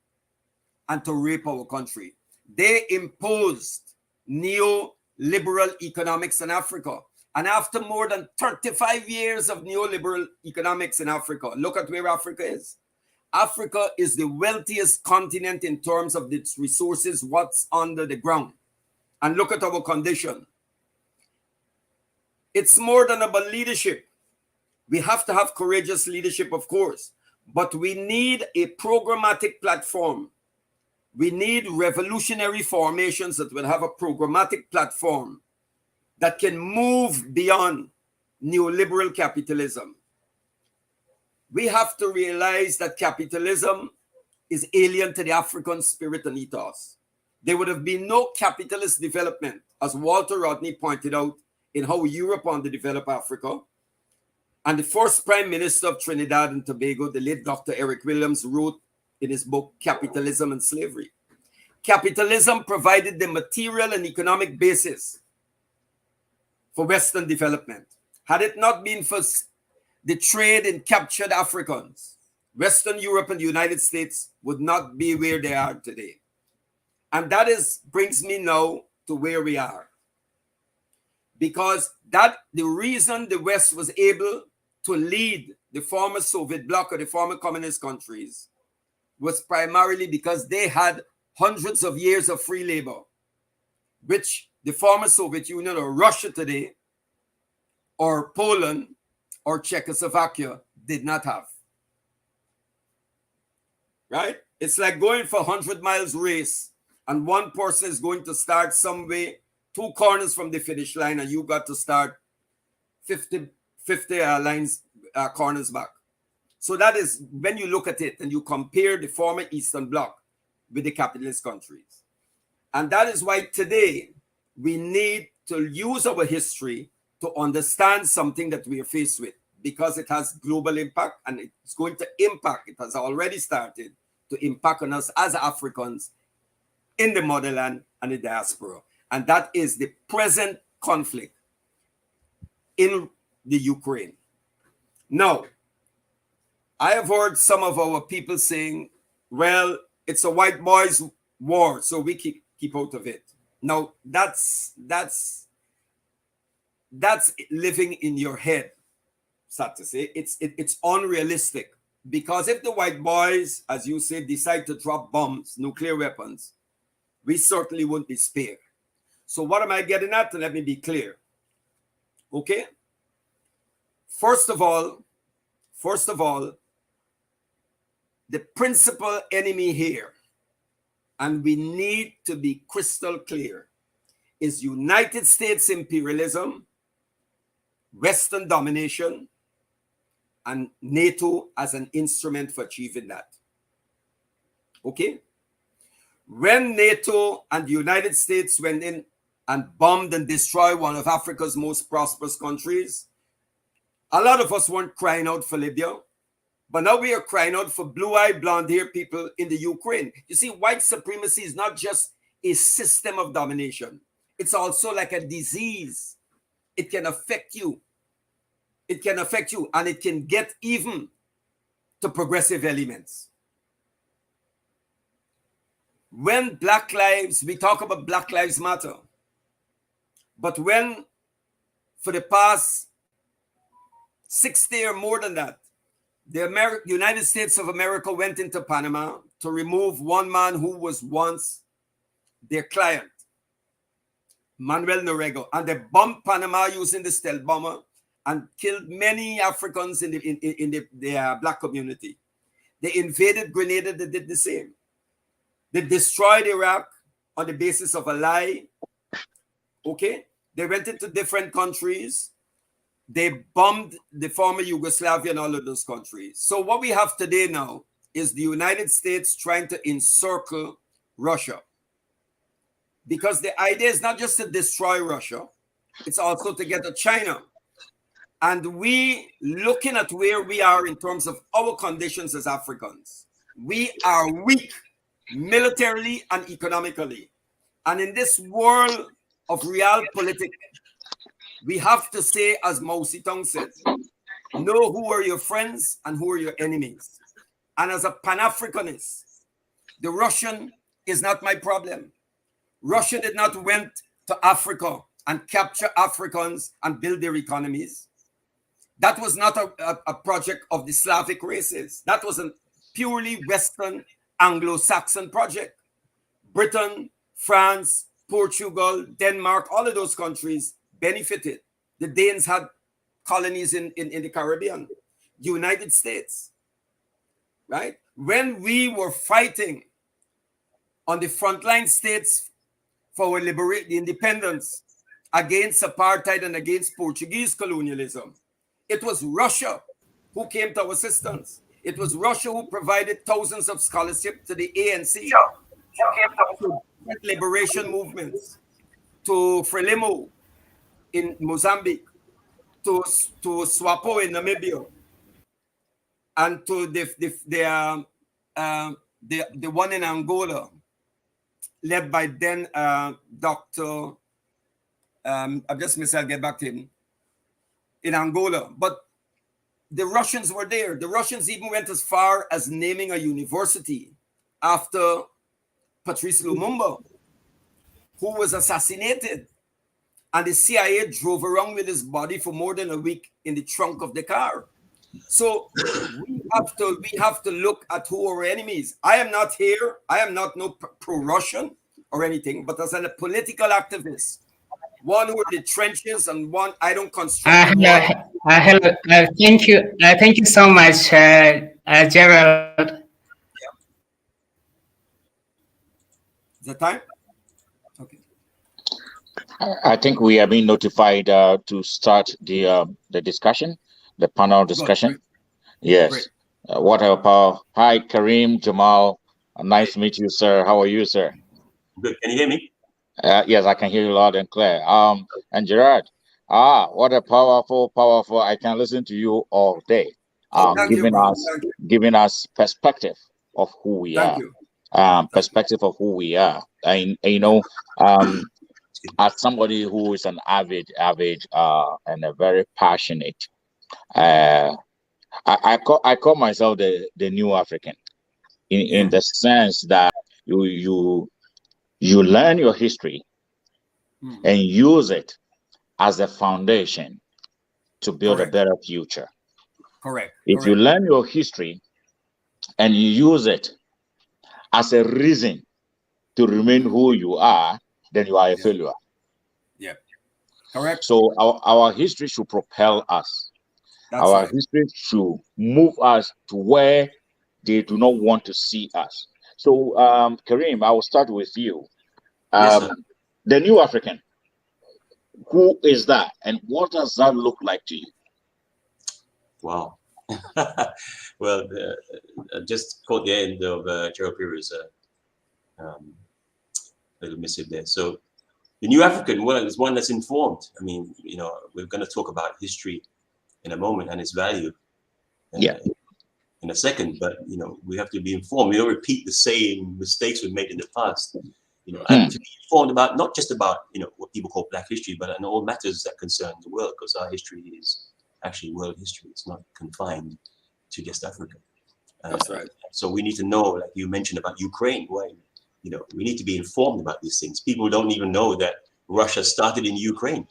and to rape our country. They imposed neoliberal economics in Africa. And after more than 35 years of neoliberal economics in Africa, look at where Africa is. Africa is the wealthiest continent in terms of its resources, what's under the ground. And look at our condition. It's more than about leadership. We have to have courageous leadership, of course, but we need a programmatic platform. We need revolutionary formations that will have a programmatic platform that can move beyond neoliberal capitalism. We have to realize that capitalism is alien to the African spirit and ethos. There would have been no capitalist development, as Walter Rodney pointed out, in how Europe underdeveloped Africa. And the first Prime Minister of Trinidad and Tobago, the late Dr. Eric Williams, wrote in his book, Capitalism and Slavery. Capitalism provided the material and economic basis for Western development. Had it not been for the trade in captured Africans, Western Europe and the United States would not be where they are today. And that brings me now to where we are. Because the reason the West was able to lead the former Soviet bloc or the former communist countries was primarily because they had hundreds of years of free labor, which the former Soviet Union or Russia today or Poland or Czechoslovakia did not have. Right? It's like going for 100 miles race, and one person is going to start some way 2 corners from the finish line, and you got to start 50 corners back. So that is when you look at it and you compare the former Eastern Bloc with the capitalist countries. And that is why today we need to use our history to understand something that we are faced with, because it has global impact, and it's going to impact, it has already started to impact on us as Africans in the motherland and the diaspora. And that is the present conflict in the Ukraine. Now, I have heard some of our people saying, well, it's a white boys' war, so we keep out of it. Now, that's living in your head, sad to say. It's unrealistic, because if the white boys, as you say, decide to drop bombs, nuclear weapons, we certainly won't be spared. So what am I getting at? Let me be clear. Okay? First of all, the principal enemy here, and we need to be crystal clear, is United States imperialism, Western domination, and NATO as an instrument for achieving that. Okay? When NATO and the United States went in and bombed and destroyed one of Africa's most prosperous countries, a lot of us weren't crying out for Libya, but now we are crying out for blue-eyed, blonde-haired people in the Ukraine. You see, white supremacy is not just a system of domination. It's also like a disease. It can affect you. It can affect you, and it can get even to progressive elements. When Black lives, we talk about Black Lives Matter, but when for the past 60 or more than that, the United States of America went into Panama to remove one man who was once their client, Manuel Noriega, and they bombed Panama using the stealth bomber and killed many Africans in the Black community. They invaded Grenada, they did the same. They destroyed Iraq on the basis of a lie. Okay? They went into different countries. They bombed the former Yugoslavia and all of those countries. So what we have today now is the United States trying to encircle Russia. Because the idea is not just to destroy Russia, it's also to get to China. And we, looking at where we are in terms of our conditions as Africans, we are weak militarily and economically. And in this world of realpolitik, we have to say, as Mao Zedong said, know who are your friends and who are your enemies. And as a Pan-Africanist, the Russian is not my problem. Russia did not went to Africa and capture Africans and build their economies. That was not a project of the Slavic races. That was a purely Western Anglo-Saxon project. Britain, France, Portugal, Denmark, all of those countries benefited. The Danes had colonies in the Caribbean. The United States, right? When we were fighting on the frontline states for our independence against apartheid and against Portuguese colonialism, it was Russia who came to our assistance. It was Russia who provided thousands of scholarships to the ANC, to liberation movements, to Frelimo in Mozambique, to SWAPO in Namibia, and to the one in Angola, led by then Dr. I've just missed, I'll get back to him, in Angola. But the Russians were there. The Russians even went as far as naming a university after Patrice Lumumba, who was assassinated. And the CIA drove around with his body for more than a week in the trunk of the car. So we have to look at who are our enemies. I am not here. I am not no pro-Russian or anything, but as a political activist, One who are the trenches and one I don't construct. Hello. Thank you so much, Gerald. Is that time? Okay. I think we have been notified to start the discussion, the panel discussion. Good. Yes. What a power. Hi, Kareem, Jamal. Nice to meet you, sir. How are you, sir? Good. Can you hear me? Yes, I can hear you loud and clear. And Gerard, what a powerful. I can listen to you all day. Giving us perspective of who we are. Perspective of who we are. And you know, as somebody who is an avid, and a very passionate, I call myself the new African, in the sense that you learn your history and use it as a foundation to build a better future. Correct. If you learn your history and you use it as a reason to remain who you are, then you are a failure. Yeah. Correct. So our history should propel us. Our history should move us to where they do not want to see us. So, Kareem, I will start with you. Yes, sir. The new African, who is that, and what does that look like to you? Wow. Well, I just caught the end of Gerald Perez's little missive there. So, the new African, well, is one that's informed. I mean, you know, we're going to talk about history in a moment and its value in a second, but you know, we have to be informed. We don't repeat the same mistakes we made in the past. You know, and to be informed about not just about, you know, what people call Black history, but in all matters that concern the world, because our history is actually world history. It's not confined to just Africa. That's right. So we need to know, like you mentioned about Ukraine, why, you know, we need to be informed about these things. People don't even know that Russia started in Ukraine.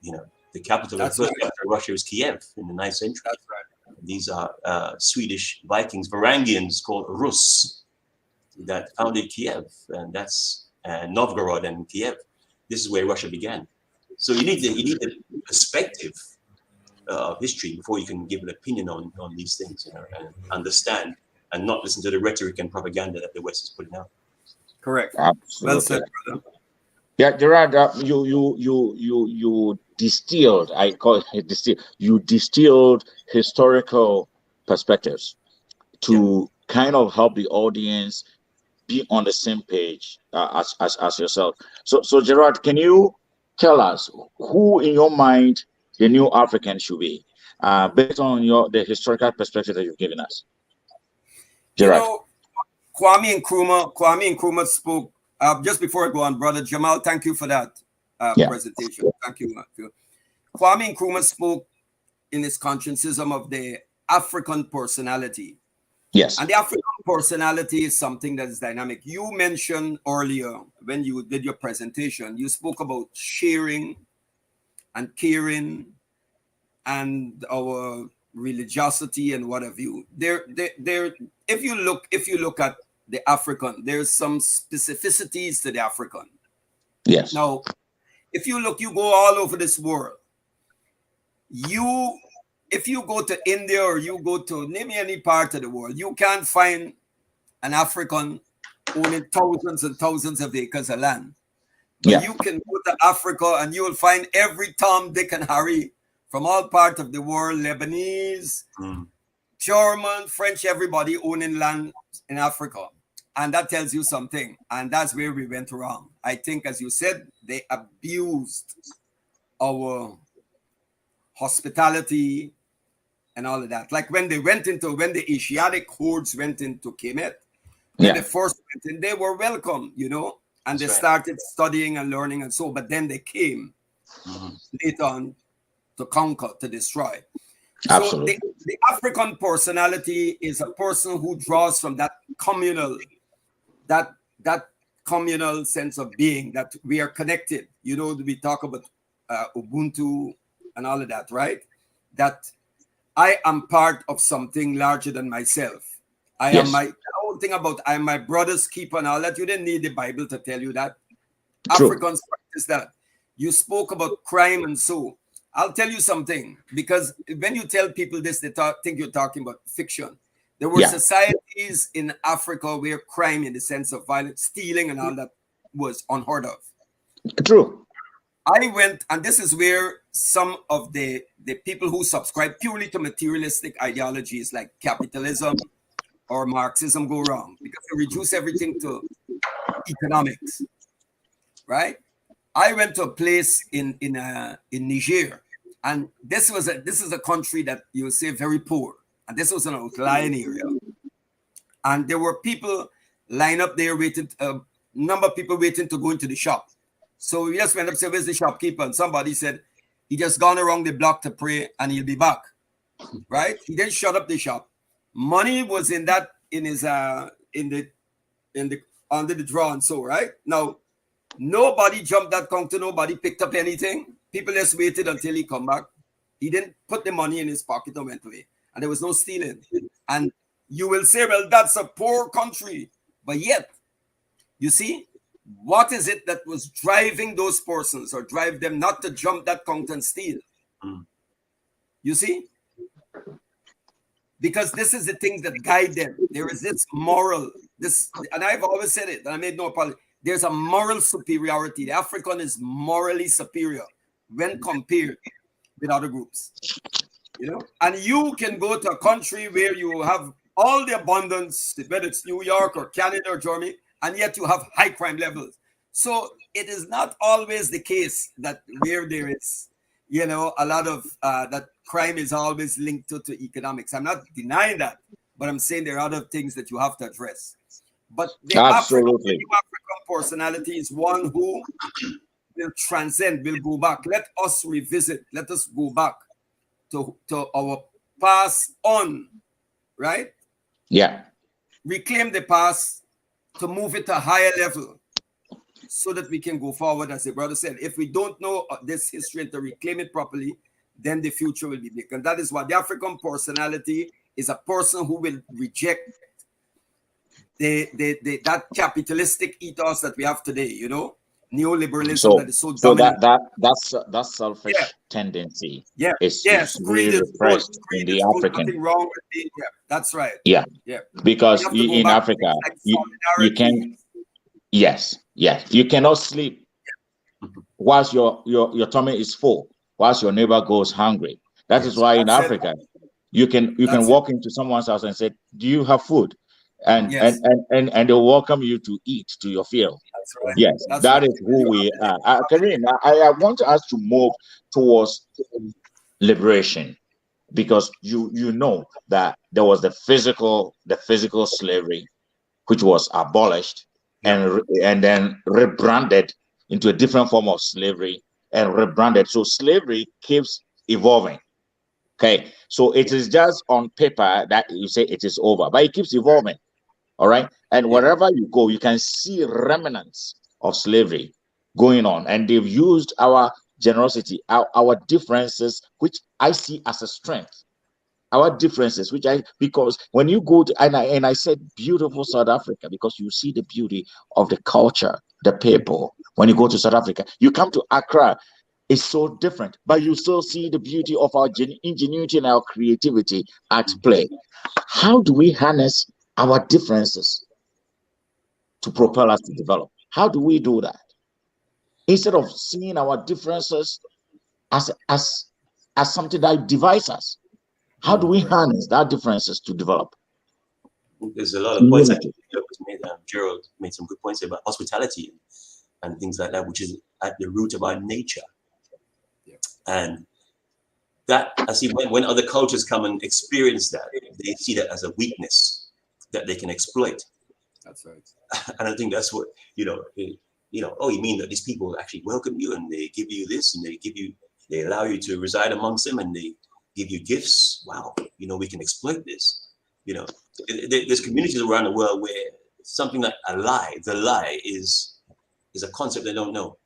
You know, the capital of Russia was Kiev in the 9th century. That's right. These are Swedish Vikings, Varangians called Rus, that founded Kiev, and that's Novgorod and Kiev. This is where Russia began. So you need the perspective of history before you can give an opinion on these things, you know, and understand and not listen to the rhetoric and propaganda that the West is putting out. Correct. Absolutely. Well said, brother. Yeah, Gerard, you distilled. I call it distilled. You distilled historical perspectives to kind of help the audience be on the same page as yourself. So Gerard, can you tell us who in your mind the new African should be, based on the historical perspective that you've given us? Gerard. You know, Kwame Nkrumah spoke just before I go on, brother Jamal. Thank you for that presentation. Thank you. Kwame Nkrumah spoke in his conscientism of the African personality. Yes. And the African personality is something that is dynamic. You mentioned earlier when you did your presentation, you spoke about sharing and caring and our religiosity and what have you. If you look at the African, there's some specificities to the African. Yes. Now, if you look, you go all over this world. If you go to India or you go to name any part of the world, you can't find an African owning thousands and thousands of acres of land. But you can go to Africa and you will find every Tom, Dick, and Harry from all parts of the world, Lebanese, German, French, everybody owning land in Africa. And that tells you something. And that's where we went wrong. I think, as you said, they abused our hospitality and all of that. Like when the Asiatic hordes went into Kemet, when they first went in, they were welcome, you know, and they started studying and learning and so, but then they came later on to conquer, to destroy. Absolutely. So the African personality is a person who draws from that communal sense of being, that we are connected. You know, we talk about Ubuntu and all of that, right? That I am part of something larger than myself. The whole thing about I am my brother's keeper and all that, you didn't need the Bible to tell you that. True. Africans practice that. you spoke about crime and so. I'll tell you something, because when you tell people this, they think you're talking about fiction. There were societies in Africa where crime, in the sense of violence, stealing and all that, was unheard of. True. I went, and this is where some of the people who subscribe purely to materialistic ideologies like capitalism or Marxism go wrong, because they reduce everything to economics, right? I went to a place in Niger, and this is a country that you would say very poor, and this was an outlying area, and there were people lined up there waiting, number of people waiting to go into the shop. So we just went up and said, "Where's the shopkeeper?" And somebody said, "He just gone around the block to pray, and he'll be back." Right? He then shut up the shop. Money was in his under the drawer and so, right? Now, nobody jumped that counter, nobody picked up anything. People just waited until he come back. He didn't put the money in his pocket and went away. And there was no stealing. And you will say, well, that's a poor country. But yet, you see, what is it that was driving those persons or drive them not to jump that counter and steal? You see? Because this is the things that guide them. There is this moral, and I've always said it, and I made no apology. There's a moral superiority. The African is morally superior when compared with other groups. You know, and you can go to a country where you have all the abundance, whether it's New York or Canada or Germany, and yet you have high crime levels. So it is not always the case that where there is, you know, a lot of that crime is always linked to economics. I'm not denying that, but I'm saying there are other things that you have to address. But the African personality is one who will transcend, will go back. Let us revisit. Let us go back to our past on, right? Yeah. Reclaim the past to move it to a higher level so that we can go forward, as the brother said. If we don't know this history and to reclaim it properly, then the future will be big. And that is why the African personality is a person who will reject that capitalistic ethos that we have today, you know, neoliberalism that is so dominant. That's selfish tendency. Yeah. Is greed is repressed good. in the African. Nothing wrong with it. Yeah, that's right. Yeah. Because in Africa, like you can. Yes. You cannot sleep whilst your tummy is full, whilst your neighbor goes hungry. That is why in Africa, you can walk into someone's house and say, "Do you have food?" And they'll welcome you to eat to your field. That's right. Yes, that is who we are. Karim, I want us to move towards liberation, because you know that there was the physical slavery, which was abolished and then rebranded into a different form of slavery and rebranded. So slavery keeps evolving. Okay, so it is just on paper that you say it is over, but it keeps evolving. All right, and wherever you go, you can see remnants of slavery going on, and they've used our generosity, our differences, which I see as a strength. Our differences, because when you go to, and I said beautiful South Africa, because you see the beauty of the culture, the people. When you go to South Africa, you come to Accra, it's so different, but you still see the beauty of our ingenuity and our creativity at play. How do we harness our differences to propel us to develop? How do we do that? Instead of seeing our differences as something that divides us, how do we harness that differences to develop? There's a lot of points actually. Gerald made some good points about hospitality and things like that, which is at the root of our nature. And that, I see, when other cultures come and experience that, they see that as a weakness that they can exploit. That's right. And I think that's what, oh, you mean that these people actually welcome you and they give you this and they allow you to reside amongst them and they give you gifts. Wow, we can exploit this. There's communities around the world where something like the lie is a concept they don't know,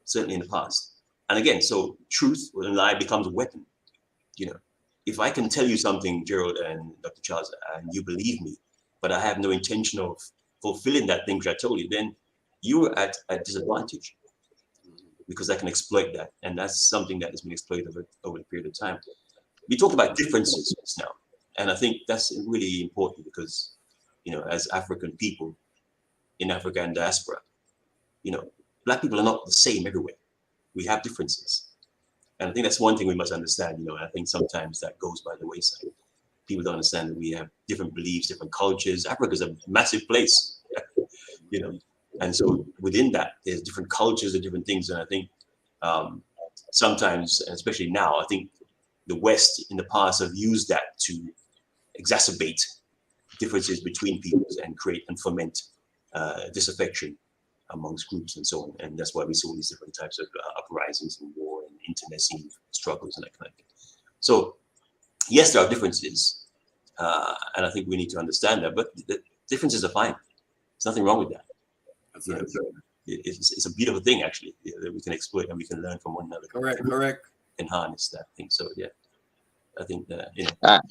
certainly in the past. And again, so truth and lie becomes a weapon. If I can tell you something, Gerald and Dr. Charles, and you believe me, but I have no intention of fulfilling that thing which I told you, then you are at a disadvantage. because I can exploit that. And that's something that has been exploited over a period of time. We talked about differences just now. And I think that's really important because, as African people in Africa and diaspora, Black people are not the same everywhere. We have differences. And I think that's one thing we must understand, and I think sometimes that goes by the wayside. People don't understand that we have different beliefs, different cultures. Africa is a massive place, and so within that, there's different cultures and different things. And I think sometimes, and especially now, I think the West in the past have used that to exacerbate differences between peoples and create and foment disaffection amongst groups and so on. And that's why we saw these different types of uprisings and war and internecine struggles and that kind of thing. So yes, there are differences. And I think we need to understand that, but the differences are fine. There's nothing wrong with that. It's a beautiful thing, actually, that we can exploit and we can learn from one another. Correct. And harness that thing. So yeah, I think that,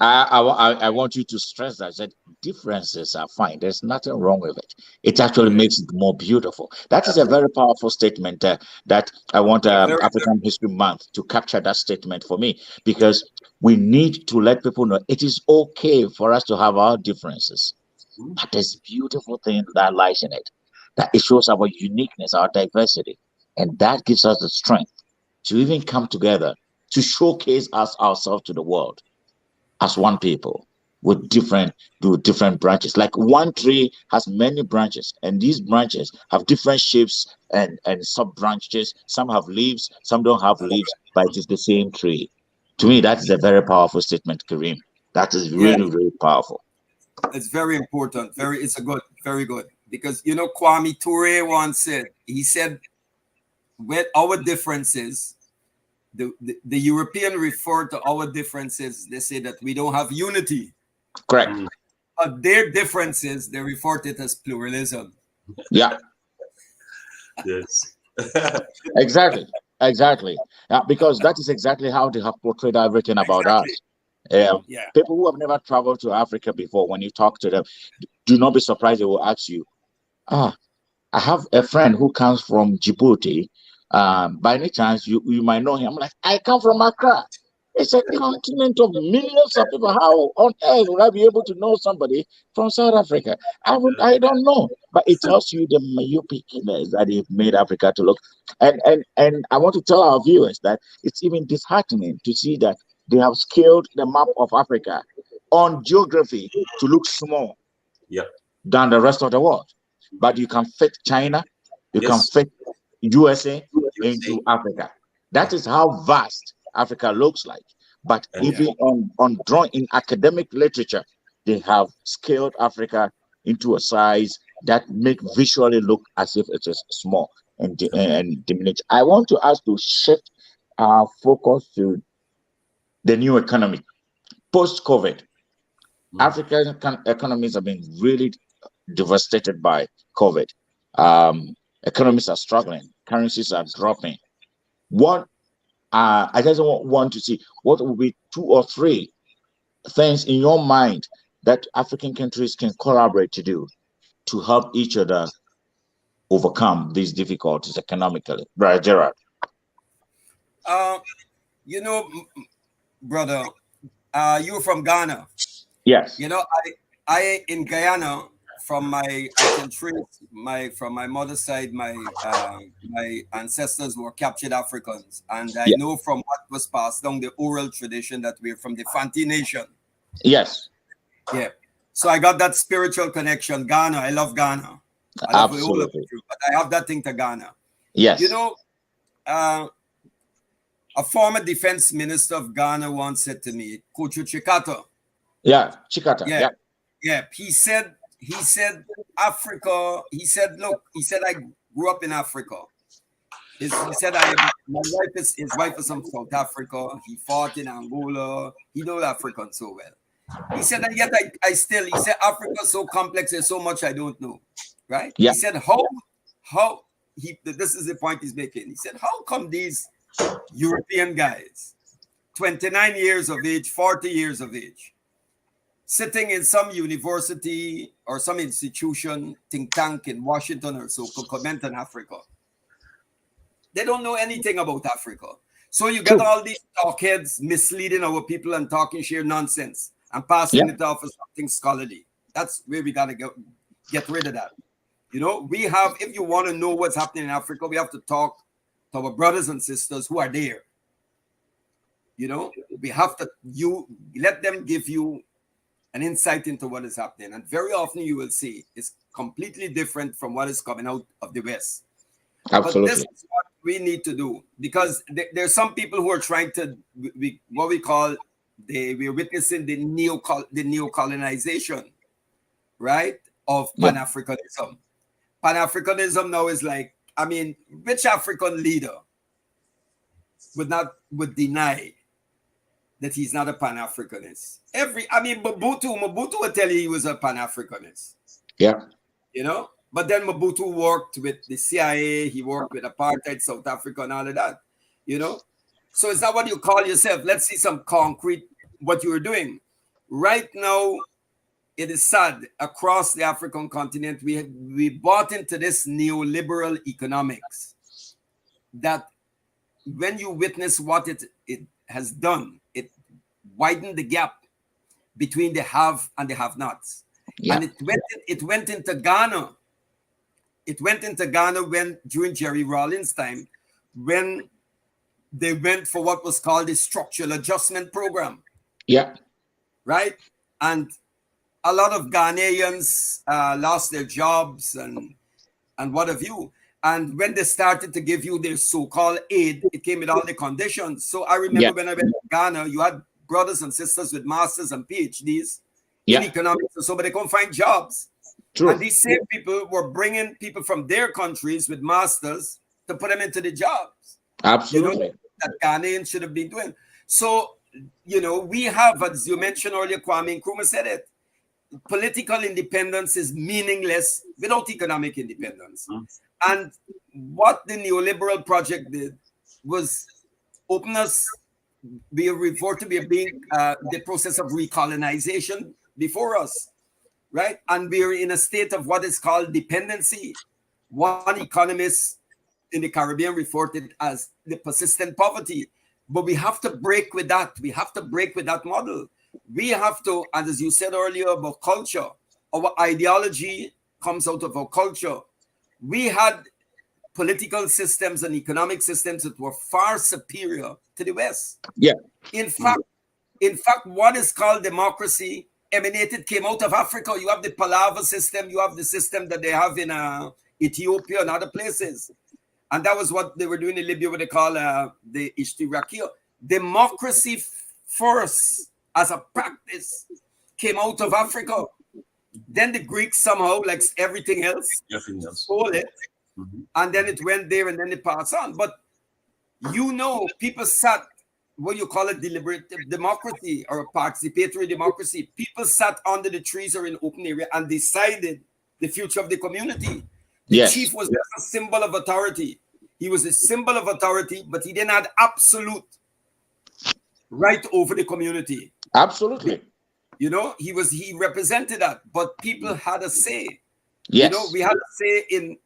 I want you to stress that differences are fine. There's nothing wrong with it. It actually makes it more beautiful. That is a very powerful statement that I want African History Month to capture that statement for me, because we need to let people know it is okay for us to have our differences. But there's a beautiful thing that lies in it, that it shows our uniqueness, our diversity, and that gives us the strength to even come together to showcase ourselves to the world as one people with different branches. Like one tree has many branches, and these branches have different shapes and sub branches. Some have leaves, some don't have leaves, but it is the same tree. To me, that is a very powerful statement, Kareem. That is really, really powerful. It's very important. Very good. Because Kwame Ture once said, he said, with our differences, the European refer to our differences, they say that we don't have unity. Correct. But their differences, they refer to it as pluralism. Yeah. Yes. Exactly. Because that is exactly how they have portrayed everything about us. People who have never traveled to Africa before, when you talk to them, do not be surprised. They will ask you, I have a friend who comes from Djibouti. By any chance, you might know him. I'm like, I come from Accra. It's a continent of millions of people. How on earth would I be able to know somebody from South Africa? I don't know. But it tells you the myopicness that they've made Africa to look. And I want to tell our viewers that it's even disheartening to see that they have scaled the map of Africa on geography to look small than the rest of the world. But you can fit China, you can fit USA into Africa. That is how vast Africa looks like. But even on drawing in academic literature, they have scaled Africa into a size that make visually look as if it is small and diminished. I want to ask to shift our focus to the new economy. Post-COVID, African economies have been really devastated by COVID. Economies are struggling, currencies are dropping. What I just want to see, what will be 2 or 3 things in your mind that African countries can collaborate to do to help each other overcome these difficulties economically? Brother Gerard. Brother, you're from Ghana. Yes. I in Guyana, from my mother's side, my ancestors were captured Africans, and I know from what was passed down the oral tradition that we're from the Fanti nation. Yes. Yeah. So I got that spiritual connection. Ghana, I love Ghana. I love the whole of it, but I have that thing to Ghana. Yes. A former defense minister of Ghana once said to me, Kuchu Chikata. Yeah, Chikata. Yeah. He said Africa. He said, I grew up in Africa. He said his wife is from South Africa. He fought in Angola. He knows African so well. He said, and yet he said Africa is so complex. There's so much I don't know. Right? Yeah. He said, this is the point he's making. He said, how come these European guys, 29 years of age, 40 years of age, sitting in some university or some institution, think tank in Washington or so, could comment on Africa? They don't know anything about Africa. So you get all these talkheads misleading our people and talking sheer nonsense and passing it off as something scholarly. That's where we gotta get rid of that. You know, we have, if you want to know what's happening in Africa, we have to talk to our brothers and sisters who are there. You know, we have to let them give you an insight into what is happening. And very often you will see it's completely different from what is coming out of the West. Absolutely. But this is what we need to do, because there's some people who are trying to, we're witnessing the neo-colonization, right, of Pan-Africanism. Pan-Africanism now is like, I mean, which African leader would deny that he's not a Pan-Africanist? Mobutu would tell you he was a Pan-Africanist. Yeah. You know? But then Mobutu worked with the CIA, he worked with apartheid, South Africa, and all of that. You know? So is that what you call yourself? Let's see some concrete what you were doing. Right now, it is sad across the African continent, we bought into this neoliberal economics that when you witness what it has done, it widened the gap between the have and the have-nots. Yeah. And it went into Ghana. It went into Ghana during Jerry Rawlings' time, when they went for what was called the structural adjustment program. Yeah. Right? And a lot of Ghanaians lost their jobs and what have you. And when they started to give you their so-called aid, it came with all the conditions. So I remember when I went to Ghana, you had brothers and sisters with masters and PhDs in economics, so they couldn't find jobs. True. And these same people were bringing people from their countries with masters to put them into the jobs. Absolutely. You know, that Ghanaians should have been doing. So, you know, we have, as you mentioned earlier, Kwame Nkrumah said it, political independence is meaningless without economic independence. And what the neoliberal project did was open us, we refer to being the process of recolonization before us, right? And we're in a state of what is called dependency. One economist in the Caribbean referred to it as the persistent poverty. But we have to break with that. We have to break with that model. We have to, and as you said earlier about culture, our ideology comes out of our culture. We had political systems and economic systems that were far superior to the West. Yeah. In fact, what is called democracy came out of Africa. You have the Palava system, you have the system that they have in Ethiopia and other places. And that was what they were doing in Libya, what they call the Ishtirakia. Democracy first, as a practice, came out of Africa. Then the Greeks somehow, like everything else, stole it. And then it went there and then it passed on. But you know, people sat, what you call it, deliberative democracy or participatory democracy. People sat under the trees or in open area and decided the future of the community. The chief was just a symbol of authority. He was a symbol of authority, but he didn't have absolute right over the community. Absolutely. You know, he represented that, but people had a say. Yes. You know, we had a say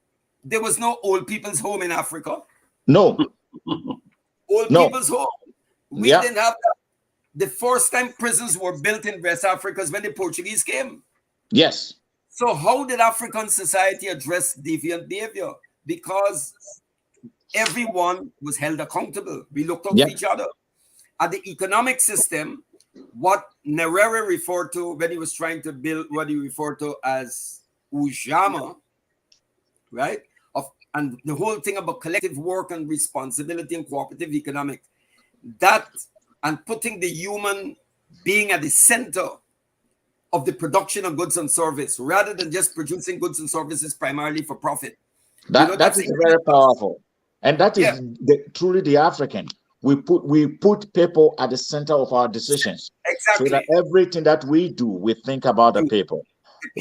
there was no old people's home in Africa. No. People's home. We didn't have that. The first time prisons were built in West Africa is when the Portuguese came. Yes. So how did African society address deviant behavior? Because everyone was held accountable. We looked out for each other. And the economic system, what Nyerere referred to when he was trying to build what he referred to as Ujamaa, right? And the whole thing about collective work and responsibility and cooperative economics, that and putting the human being at the center of the production of goods and service, rather than just producing goods and services primarily for profit. That is very powerful. And that is truly the African. We put people at the center of our decisions. Exactly. So that everything that we do, we think about the people.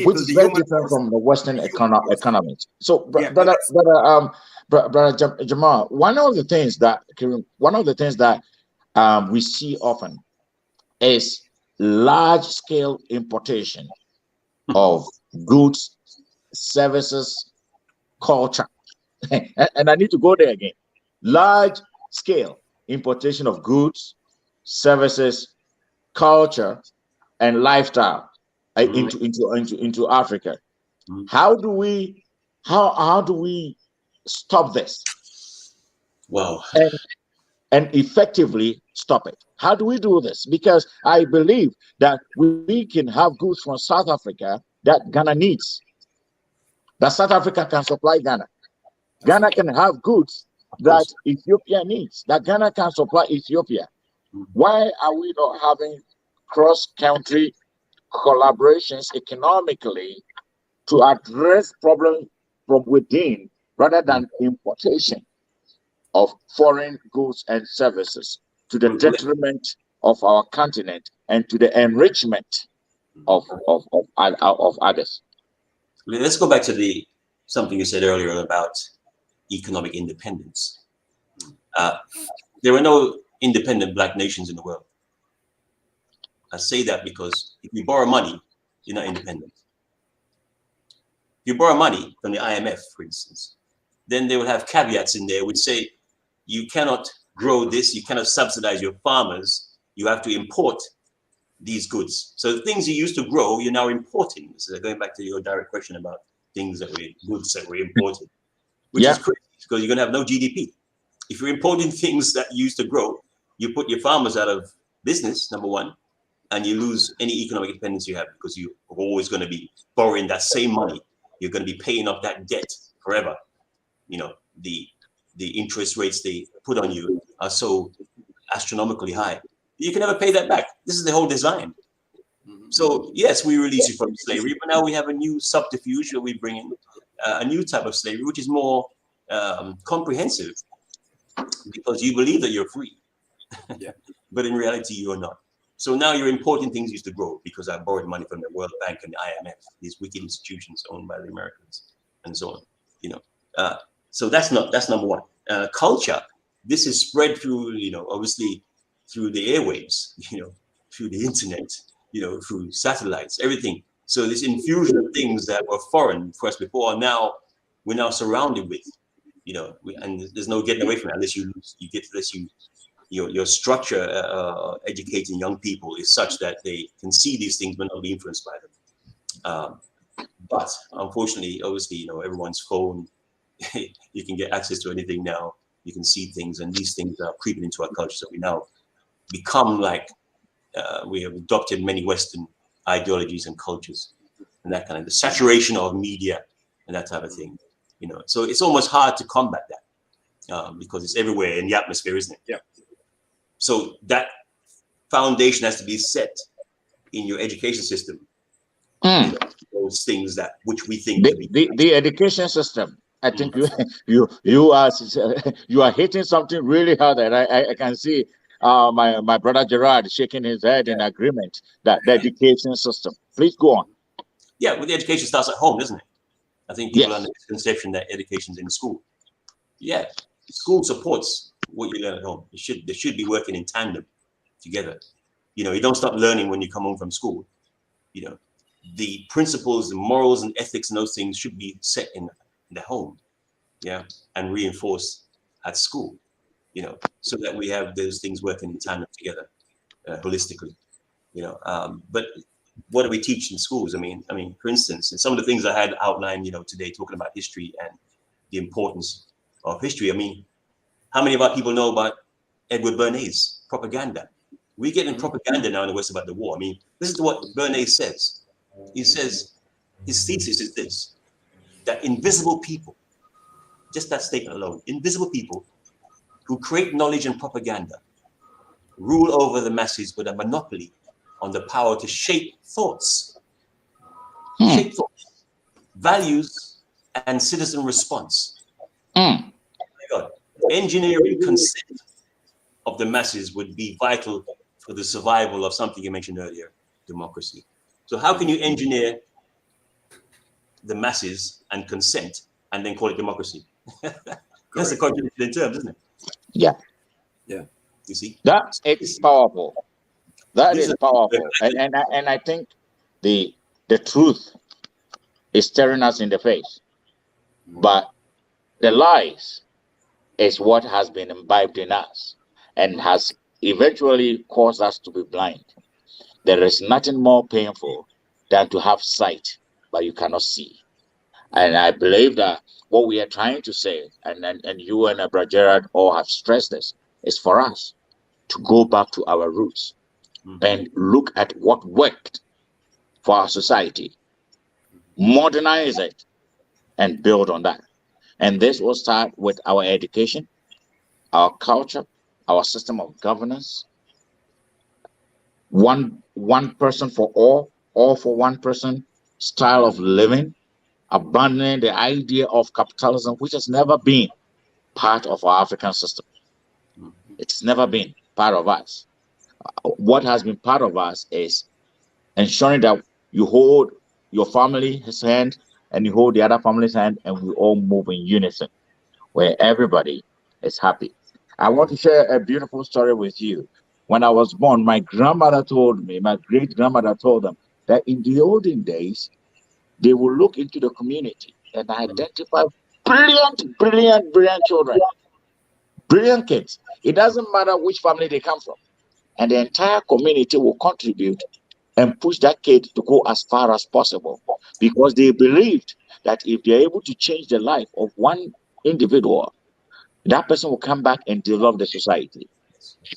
Which is very different from the Western economics. So, brother Jamal, one of the things that we see often is large-scale importation of goods, services, culture, and I need to go there again. large-scale importation of goods, services, culture, and lifestyle into Africa. How do we stop this? Wow. And effectively stop it? How do we do this? Because I believe that we can have goods from South Africa that Ghana needs, that South Africa can supply Ghana. Ghana can have goods that Ethiopia needs, that Ghana can supply Ethiopia. Why are we not having cross-country collaborations economically to address problems from within rather than importation of foreign goods and services to the detriment of our continent and to the enrichment of others? Let's go back to something you said earlier about economic independence. There are no independent black nations in the world. I say that because if you borrow money, you're not independent. If you borrow money from the IMF, for instance, then they will have caveats in there which say you cannot grow this, you cannot subsidize your farmers, you have to import these goods. So the things you used to grow, you're now importing. So going back to your direct question about goods that were imported, which is crazy because you're going to have no GDP. If you're importing things that you used to grow, you put your farmers out of business, number one, and you lose any economic independence you have because you're always going to be borrowing that same money. You're going to be paying off that debt forever. You know, the interest rates they put on you are so astronomically high. You can never pay that back. This is the whole design. So yes, we release you from slavery, but now we have a new subterfuge that we bring in, a new type of slavery, which is more comprehensive because you believe that you're free, but in reality you're not. So now you're importing things you used to grow because I borrowed money from the World Bank and the IMF, these wicked institutions owned by the Americans, and so on. You know, so that's number one. Culture. This is spread through, you know, obviously through the airwaves, you know, through the internet, you know, through satellites, everything. So this infusion of things that were foreign for us before, we're now surrounded with, you know, and there's no getting away from it unless your structure educating young people is such that they can see these things but not be influenced by them. But unfortunately, obviously, you know, everyone's phone, you can get access to anything now. You can see things, and these things are creeping into our culture. So we now become like we have adopted many Western ideologies and cultures, and that kind of the saturation of media and that type of thing. You know, so it's almost hard to combat that because it's everywhere in the atmosphere, isn't it? Yeah. So that foundation has to be set in your education system. You know, those things which we think the education system. I think you are hitting something really hard, and I can see my brother Gerard shaking his head in agreement that the education system. Please go on. Yeah, well, the education starts at home, doesn't it? I think people have the misconception that education's in school. Yeah, school supports what you learn at home. They should be working in tandem together. You know, you don't stop learning when you come home from school. You know, the principles, the morals and ethics and those things should be set in the home, and reinforced at school, you know, so that we have those things working in tandem together, holistically, you know. But what do we teach in schools? I mean, for instance, and some of the things I had outlined, you know, today, talking about history and the importance of history. I mean, how many of our people know about Edward Bernays' propaganda? We get in propaganda now in the West about the war. I mean, this is what Bernays says. He says his thesis is this: that invisible people, just that statement alone, invisible people who create knowledge and propaganda rule over the masses with a monopoly on the power to shape thoughts, values, and citizen response. My God. Engineering consent of the masses would be vital for the survival of something you mentioned earlier, democracy. So how can you engineer the masses and consent and then call it democracy? That's a contradiction in terms, isn't it? Yeah. Yeah. You see? That it's powerful. That is powerful. And I think the truth is staring us in the face. But the lies is what has been imbibed in us and has eventually caused us to be blind. There is nothing more painful than to have sight, but you cannot see. And I believe that what we are trying to say, and you and Brother Gerard all have stressed this, is for us to go back to our roots and look at what worked for our society, modernize it, and build on that. And this will start with our education, our culture, our system of governance, one person for all for one person style of living, abandoning the idea of capitalism, which has never been part of our African system. It's never been part of us. What has been part of us is ensuring that you hold your family's hand and you hold the other family's hand, and we all move in unison, where everybody is happy. I want to share a beautiful story with you. When I was born, my grandmother told me, my great-grandmother told them, that in the olden days, they will look into the community and identify brilliant children, brilliant kids. It doesn't matter which family they come from. And the entire community will contribute and push that kid to go as far as possible, because they believed that if they're able to change the life of one individual, that person will come back and develop the society.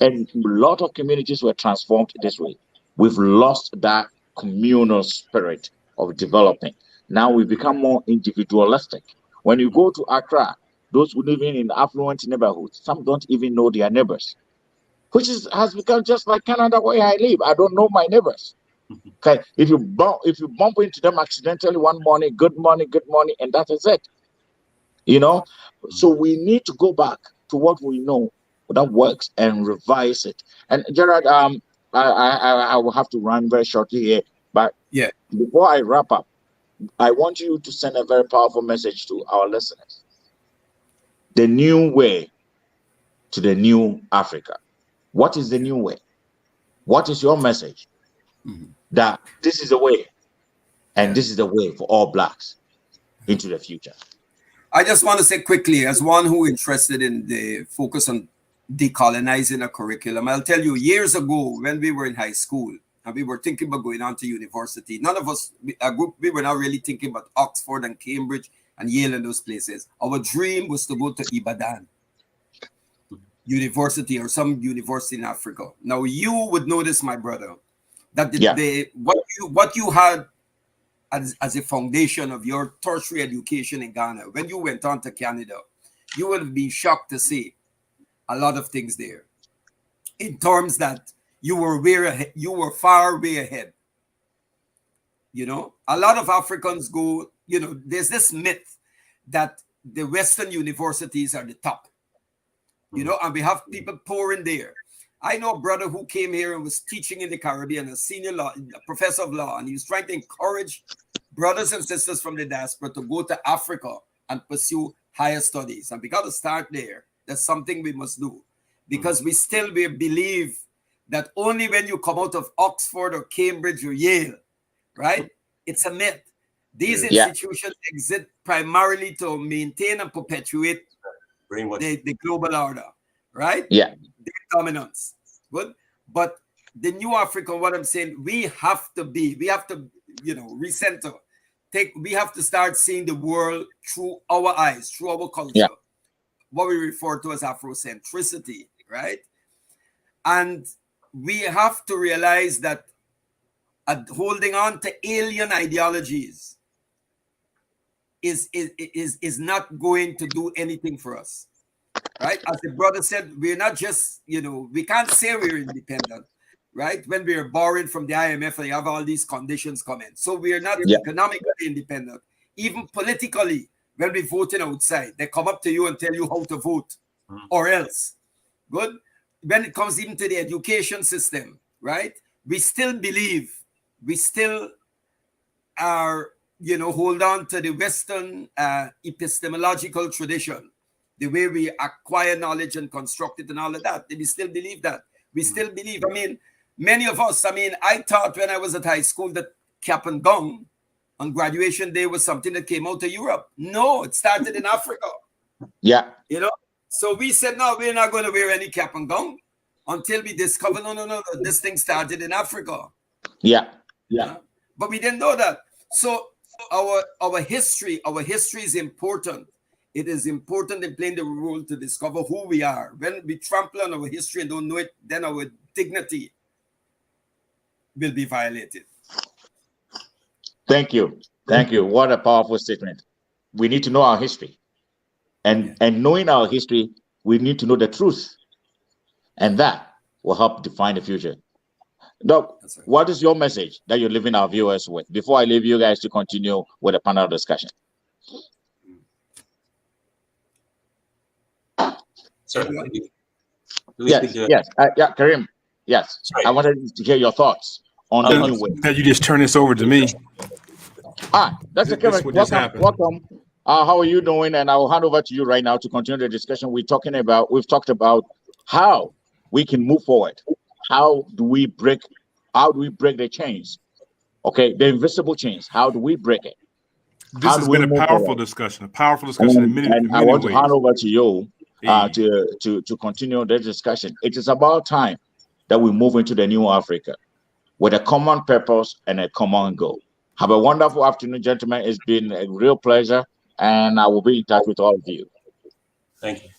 And a lot of communities were transformed this way. We've lost that communal spirit of developing. Now we become more individualistic. When you go to Accra, those who live in affluent neighborhoods, some don't even know their neighbors, which has become just like Canada where I live. I don't know my neighbors. Okay, if you bump into them accidentally one morning, good morning, and that is it. So we need to go back to what we know that works and revise it. And Gerard, I will have to run very shortly here, but yeah, before I wrap up, I want you to send a very powerful message to our listeners. The new way to the new Africa. What is the new way? What is your message? That this is the way, and this is the way for all Blacks into the future. I just want to say quickly, as one who is interested in the focus on decolonizing a curriculum, I'll tell you, years ago when we were in high school and we were thinking about going on to university, none of us, we were not really thinking about Oxford and Cambridge and Yale and those places. Our dream was to go to Ibadan University or some university in Africa. Now you would notice, my brother, that what you had as a foundation of your tertiary education in Ghana, when you went on to Canada, you would have been shocked to see a lot of things there, in terms that you were far way ahead. A lot of Africans go, there's this myth that the Western universities are the top, and we have people pouring there. I know a brother who came here and was teaching in the Caribbean, a senior law, a professor of law, and he was trying to encourage brothers and sisters from the diaspora to go to Africa and pursue higher studies. And we got to start there. That's something we must do, because we believe that only when you come out of Oxford or Cambridge or Yale, right? It's a myth. These institutions exist primarily to maintain and perpetuate the global order, right? Yeah. The dominance. Good. But the new Africa, what I'm saying, we have to recenter. We have to start seeing the world through our eyes, through our culture, what we refer to as Afrocentricity, right? And we have to realize that holding on to alien ideologies is not going to do anything for us, right? As the brother said, we're not just, we can't say we're independent, right? When we're borrowing from the IMF and you have all these conditions come in. So we're not economically independent. Even politically, when we're voting outside, they come up to you and tell you how to vote or else. Good. When it comes even to the education system, right? We still believe, we still are, hold on to the Western epistemological tradition, the way we acquire knowledge and construct it and all of that. We still believe that. We still believe, many of us, I thought when I was at high school that cap and gown on graduation day was something that came out of Europe. No, it started in Africa. Yeah. So we said, no, we're not going to wear any cap and gown until we discover, no, this thing started in Africa. Yeah. But we didn't know that. So our history is important. It is important in playing the role to discover who we are. When we trample on our history and don't know it, then our dignity will be violated. Thank you. What a powerful statement. We need to know our history. And knowing our history, we need to know the truth. And that will help define the future. Doc, what is your message that you're leaving our viewers with before I leave you guys to continue with the panel discussion? Sorry. Yes, Karim. Yes, sorry. I wanted to hear your thoughts on the new way. That you just turn this over to me. That's okay. Welcome. How are you doing? And I will hand over to you right now to continue the discussion. We've talked about how we can move forward. How do we break the chains? Okay, the invisible chains. How do we break it? This has been a powerful discussion. In many ways. I want to hand over to you to continue the discussion. It is about time that we move into the new Africa with a common purpose and a common goal. Have a wonderful afternoon, gentlemen. It's been a real pleasure, and I will be in touch with all of you. Thank you.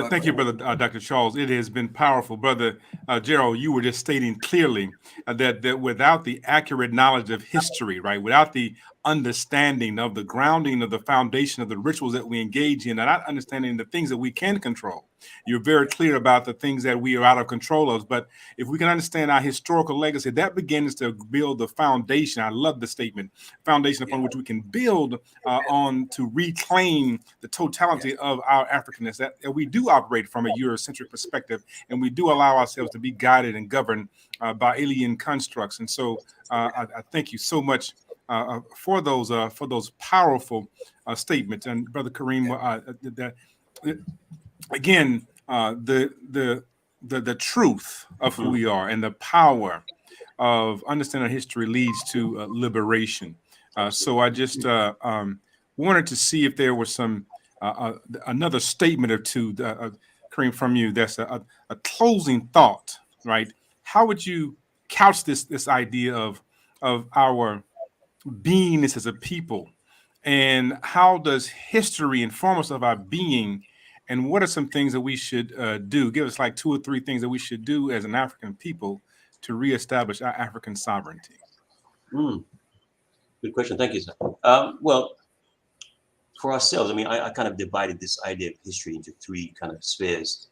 Thank you, Brother Dr. Charles. It has been powerful. Brother Gerald, you were just stating clearly that without the accurate knowledge of history, right, without the understanding of the grounding of the foundation of the rituals that we engage in, and not understanding the things that we can control. You're very clear about the things that we are out of control of. But if we can understand our historical legacy, that begins to build the foundation. I love the statement, foundation upon which we can build on to reclaim the totality of our Africanness, that we do operate from a Eurocentric perspective, and we do allow ourselves to be guided and governed by alien constructs. And so I thank you so much for those powerful statements. And Brother Kareem, again, the truth of who we are and the power of understanding our history leads to liberation. So I just wanted to see if there was some another statement or two, Kareem, from you. That's a closing thought, right? How would you couch this idea of our beingness as a people, and how does history inform us of our being, and what are some things that we should do? Give us like 2 or 3 things that we should do as an African people to reestablish our African sovereignty. Good question. Thank you, sir. Well, for ourselves, I mean, I kind of divided this idea of history into 3 kind of spheres,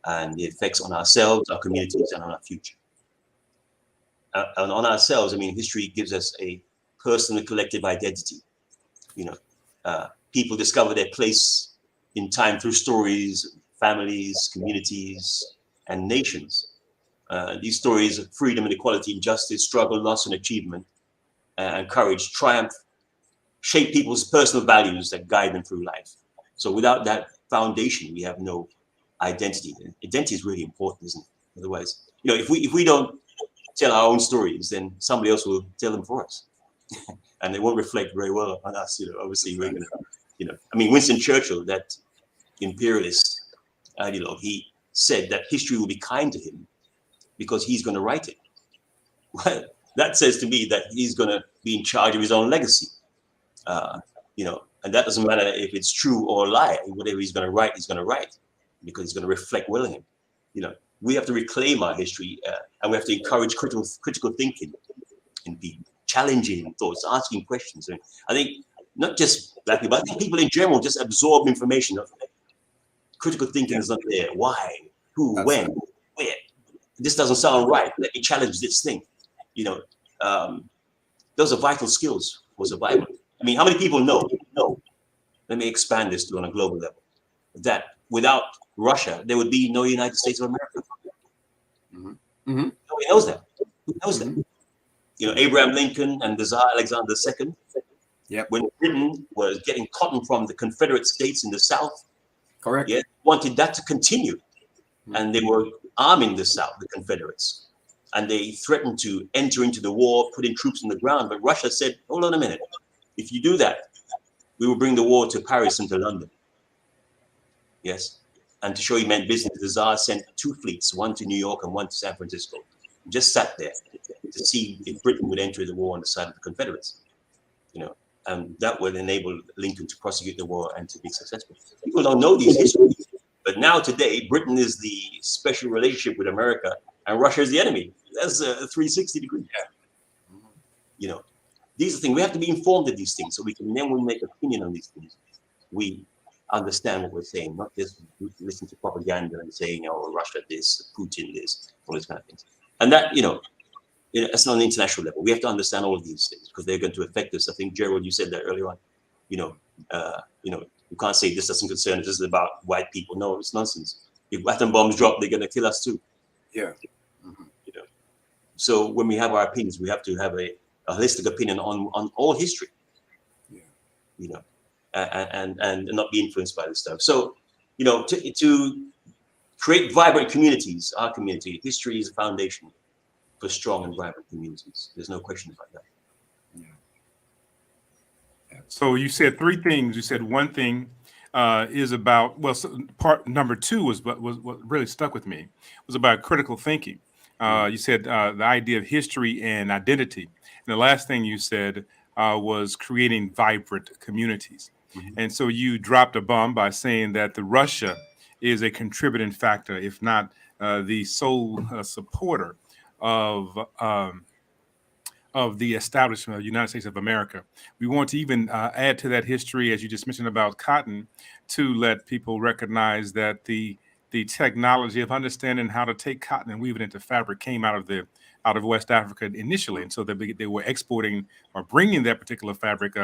and the effects on ourselves, our communities, and on our future. And on ourselves, I mean, history gives us a personal collective identity. People discover their place in time through stories, families, communities, and nations. These stories of freedom and equality, injustice, struggle, loss, and achievement, and courage, triumph, shape people's personal values that guide them through life. So without that foundation, we have no identity. Identity is really important, isn't it? Otherwise, if we don't tell our own stories, then somebody else will tell them for us. And they won't reflect very well on us. Obviously we're gonna, I mean, Winston Churchill, that imperialist ideologue, he said that history will be kind to him because he's going to write it. Well, that says to me that he's going to be in charge of his own legacy. And that doesn't matter if it's true or a lie. Whatever he's going to write, because it's going to reflect well in him. We have to reclaim our history, and we have to encourage critical thinking in people, challenging thoughts, asking questions. And I think not just Black people, I think people in general just absorb information. Critical thinking is not there. Why? Who? When? Where? This doesn't sound right. Let me challenge this thing. Those are vital skills for survival. I mean, how many people know? Let me expand this to on a global level. That without Russia, there would be no United States of America. Nobody knows that. Who knows that? Abraham Lincoln and the Tsar Alexander II, when Britain was getting cotton from the Confederate States in the South, correct? Yeah, wanted that to continue. And they were arming the South, the Confederates. And they threatened to enter into the war, putting troops on the ground. But Russia said, hold on a minute. If you do that, we will bring the war to Paris and to London. Yes. And to show he meant business, the Tsar sent 2 fleets, one to New York and one to San Francisco. Just sat there to see if Britain would enter the war on the side of the Confederates. And that would enable Lincoln to prosecute the war and to be successful. People don't know these histories, but now today, Britain is the special relationship with America, and Russia is the enemy. That's a 360 degree. These are things we have to be informed of these things, so we can then, when we make opinion on these things, we understand what we're saying, not just listen to propaganda and saying, "Oh, Russia this, Putin this," all these kind of things. And that, it's on an international level. We have to understand all of these things because they're going to affect us. I think, Gerald, you said that earlier on. You can't say this doesn't concern us. This is about white people. No, it's nonsense. If atom bombs drop, they're going to kill us too. Yeah. So when we have our opinions, we have to have a holistic opinion on all history. And not be influenced by this stuff. So, to create vibrant communities, our community, history is a foundation for strong and vibrant communities. There's no question about that. So you said 3 things. You said one thing is about, part number 2 was what really stuck with me, was about critical thinking. You said the idea of history and identity. And the last thing you said was creating vibrant communities. And so you dropped a bomb by saying that Russia is a contributing factor, if not the sole supporter of the establishment of the United States of America. We want to even add to that history, as you just mentioned about cotton, to let people recognize that the technology of understanding how to take cotton and weave it into fabric came out of West Africa initially, and so they were exporting or bringing that particular fabric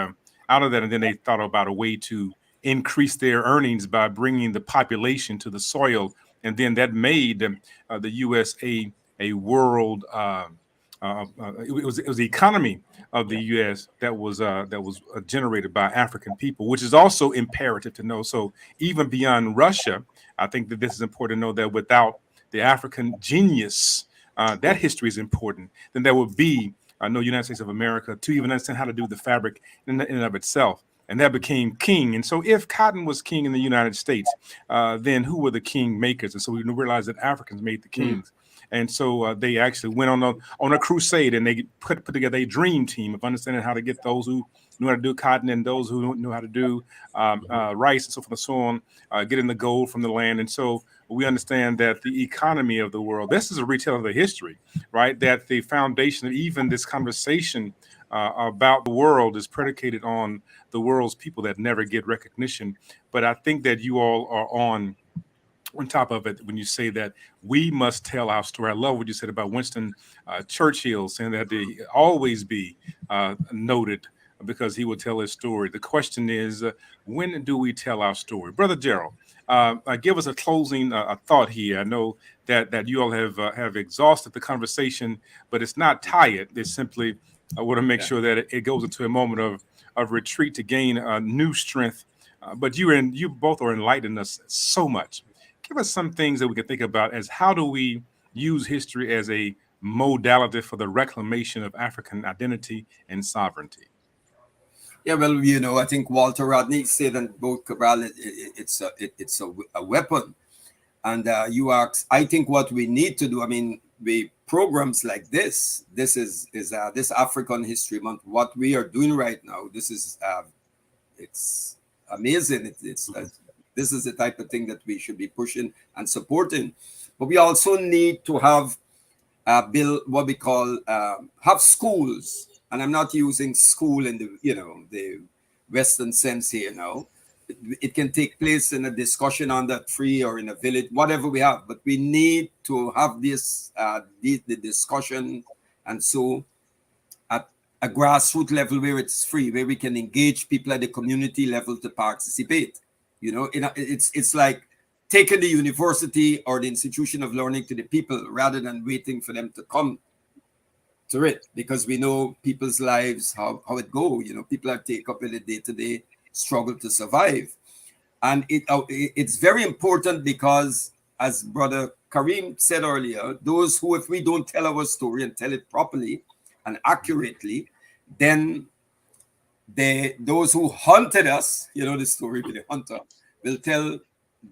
out of that, and then they thought about a way to increase their earnings by bringing the population to the soil, and then that made the U.S. a world. It was the economy of the U.S. that was generated by African people, which is also imperative to know. So even beyond Russia, I think that this is important to know that without the African genius, that history is important. Then there would be no United States of America to even understand how to do the fabric in and of itself. And that became king. And so if cotton was king in the United States, then who were the king makers? And so we realized that Africans made the kings. And so they actually went on a crusade, and they put together a dream team of understanding how to get those who knew how to do cotton and those who knew how to do rice and so forth and so on, getting the gold from the land. And so we understand that the economy of the world, this is a retell of the history, right? That the foundation of even this conversation about the world is predicated on the world's people that never get recognition. But I think that you all are on top of it when you say that we must tell our story. I love what you said about Winston Churchill, saying that they always be noted because he will tell his story. The question is, when do we tell our story? Brother Gerald, give us a closing thought here. I know that you all have exhausted the conversation, but it's not tired. It's simply I want to make sure that it goes into a moment of retreat to gain new strength. But you both are enlightening us so much. Give us some things that we can think about as how do we use history as a modality for the reclamation of African identity and sovereignty. Yeah, well, I think Walter Rodney said in both Cabral, it's a weapon. And you ask, I think what we need to do, we programs like this is this African History Month. What we are doing right now, this is it's amazing. This is the type of thing that we should be pushing and supporting. But we also need to have build what we call have schools. And I'm not using school in the Western sense here now. It can take place in a discussion on that tree or in a village, whatever we have. But we need to have this the discussion, and so at a grassroots level where it's free, where we can engage people at the community level to participate. It's like taking the university or the institution of learning to the people rather than waiting for them to come to it, because we know people's lives, how it go. People are take up in the day-to-day struggle to survive. And it's very important because, as Brother Kareem said earlier, those who, if we don't tell our story and tell it properly and accurately, then those who hunted us, the story with the hunter, will tell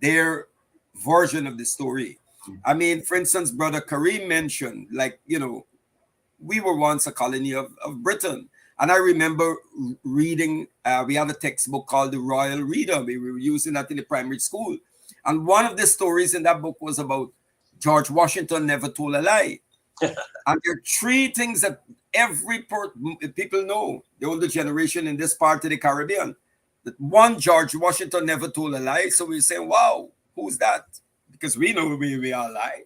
their version of the story. I mean, for instance, Brother Kareem mentioned, like, you know, we were once a colony of Britain. And I remember reading, we had a textbook called The Royal Reader. We were using that in the primary school. And one of the stories in that book was about George Washington never told a lie. And there are three things that people know, the older generation in this part of the Caribbean. That one, George Washington never told a lie. So we say, wow, who's that? Because we know we all lie.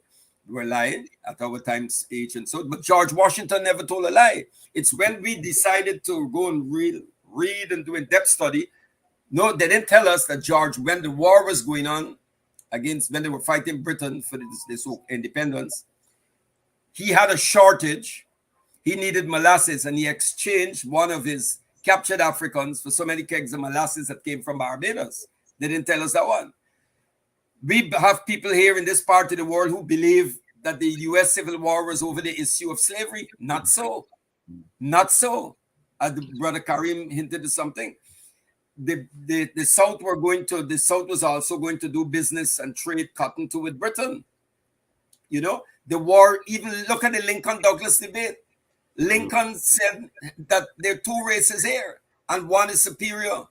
We're lying at our time's age and so. But George Washington never told a lie. It's when we decided to go and read and do in-depth study. No, they didn't tell us that George, when the war was going on against, when they were fighting Britain for this independence, he had a shortage. He needed molasses, and he exchanged one of his captured Africans for so many kegs of molasses that came from Barbados. They didn't tell us that one. We have people here in this part of the world who believe that the U.S. Civil War was over the issue of slavery. Not so. Not so. Brother Karim hinted at something. The South was also going to do business and trade cotton to with Britain. You know, the war, even look at the Lincoln-Douglas debate. Lincoln said that there are two races here, and one is superior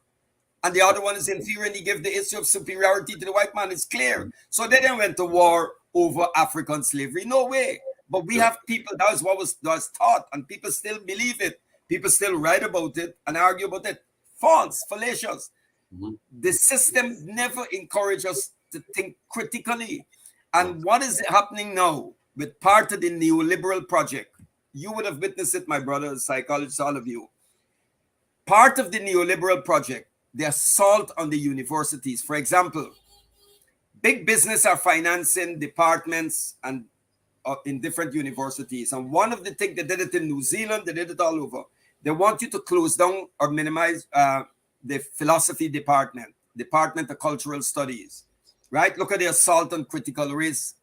and the other one is inferior, and he gave the issue of superiority to the white man. It's clear. So they then went to war over African slavery. No way. But we have people, that was what was taught, and people still believe it. People still write about it and argue about it. False, fallacious. The system never encouraged us to think critically. And what is happening now with part of the neoliberal project? You would have witnessed it, my brother, psychologists, all of you. Part of the neoliberal project, the assault on the universities. For example, big business are financing departments and in different universities. And one of the things, they did it in New Zealand, they did it all over. They want you to close down or minimize the philosophy department of cultural studies, right? Look at the assault on critical race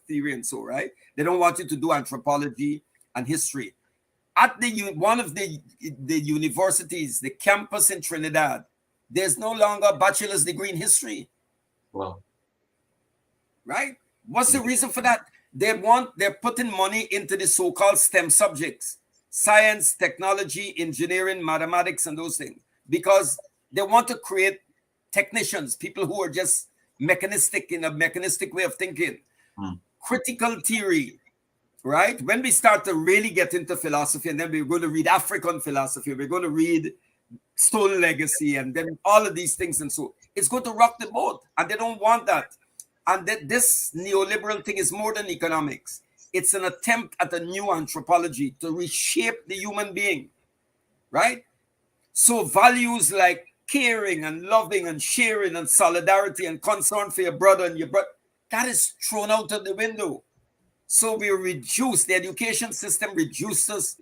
theory and so, right? They don't want you to do anthropology and history. At one of the universities, the campus in Trinidad, there's no longer a bachelor's degree in history. Wow. Right? What's the reason for that? They're putting money into the so-called STEM subjects: science, technology, engineering, mathematics, and those things, because they want to create technicians, people who are just mechanistic, in a mechanistic way of thinking. Critical theory. Right? When we start to really get into philosophy, and then we're going to read African philosophy, we're going to read Stolen Legacy, and then all of these things, and so it's going to rock the boat, and they don't want that. And this neoliberal thing is more than economics. It's an attempt at a new anthropology to reshape the human being, right? So values like caring and loving and sharing and solidarity and concern for your brother and your brother, that is thrown out of the window. So we reduce, the education system reduces,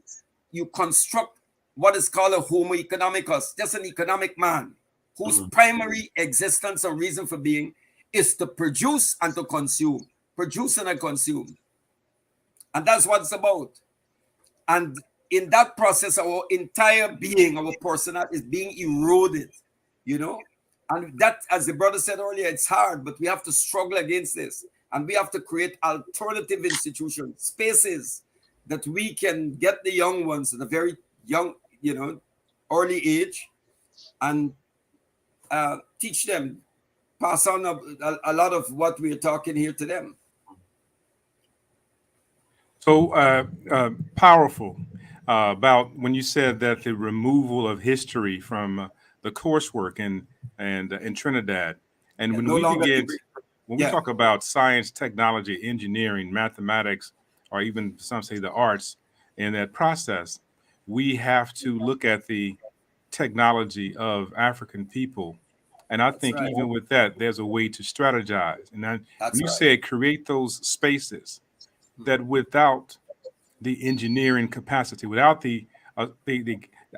you construct what is called a homo economicus, just an economic man whose primary existence or reason for being is to produce and to consume. Produce and consume. And that's what it's about. And in that process, our entire being, our personality is being eroded, you know? And that, as the brother said earlier, it's hard, but we have to struggle against this. And we have to create alternative institutions, spaces that we can get the young ones at a very young, you know, early age, and teach them, pass on a lot of what we're talking here to them. So powerful about when you said that the removal of history from the coursework in Trinidad, and when we begin. When we talk about science, technology, engineering, mathematics, or even some say the arts in that process, we have to look at the technology of African people. And I think even with that, there's a way to strategize. And then when you said create those spaces that without the engineering capacity, without the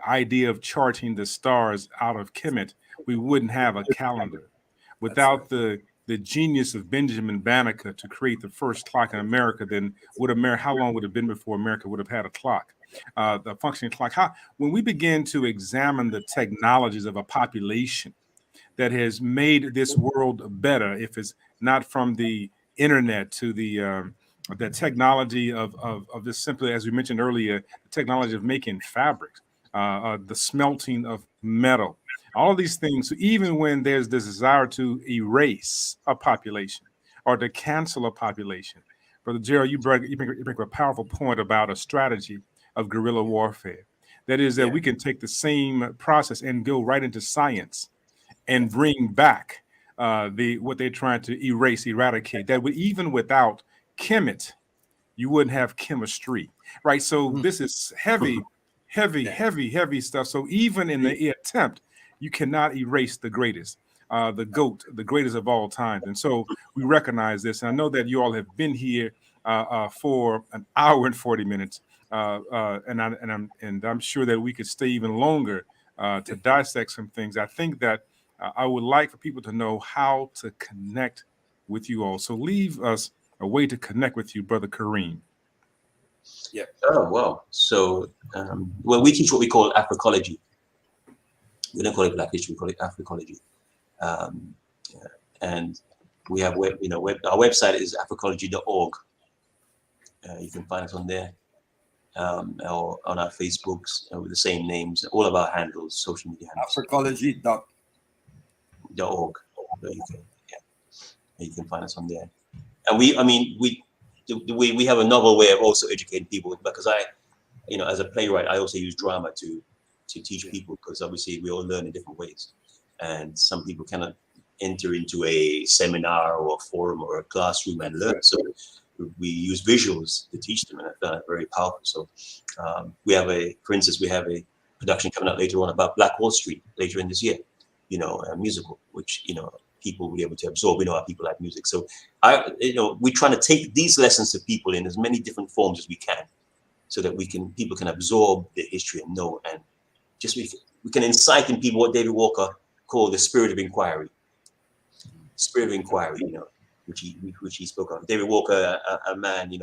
idea of charting the stars out of Kemet, we wouldn't have a calendar. Without the genius of Benjamin Banneker to create the first clock in America, then how long would it have been before America would have had a clock, the functioning clock? When we begin to examine the technologies of a population that has made this world better, if it's not from the internet to the technology of this, simply, as we mentioned earlier, the technology of making fabrics, the smelting of metal, all of these things. So even when there's this desire to erase a population or to cancel a population, Brother Gerald, you bring a powerful point about a strategy of guerrilla warfare. That is that we can take the same process and go right into science and bring back what they're trying to eradicate. That would, even without Kemet, you wouldn't have chemistry, right? So this is heavy stuff. So even in the attempt, you cannot erase the greatest, the GOAT, the greatest of all times. And so we recognize this. And I know that you all have been here for an hour and 40 minutes. And I'm sure that we could stay even longer to dissect some things. I think that I would like for people to know how to connect with you all. So leave us a way to connect with you, Brother Kareem. Yeah. Oh, well. So, well, we teach what we call Africology. We don't call it Black history, we call it Africology. And we have our website is africology.org. You can find us on there, or on our Facebooks with the same names, all of our handles, social media handles. Africology.org. You can find us on there. And we have a novel way of also educating people, because as a playwright, I also use drama to teach people, because obviously we all learn in different ways. And some people cannot enter into a seminar or a forum or a classroom and learn. So we use visuals to teach them, and I found it very powerful. So for instance, we have a production coming out later on about Black Wall Street later in this year, a musical, which, people will be able to absorb. We know how people like music. So we're trying to take these lessons to people in as many different forms as we can, so that people can absorb the history and know, and just we can incite in people what David Walker called the spirit of inquiry. Spirit of inquiry, which he spoke of. David Walker, a man,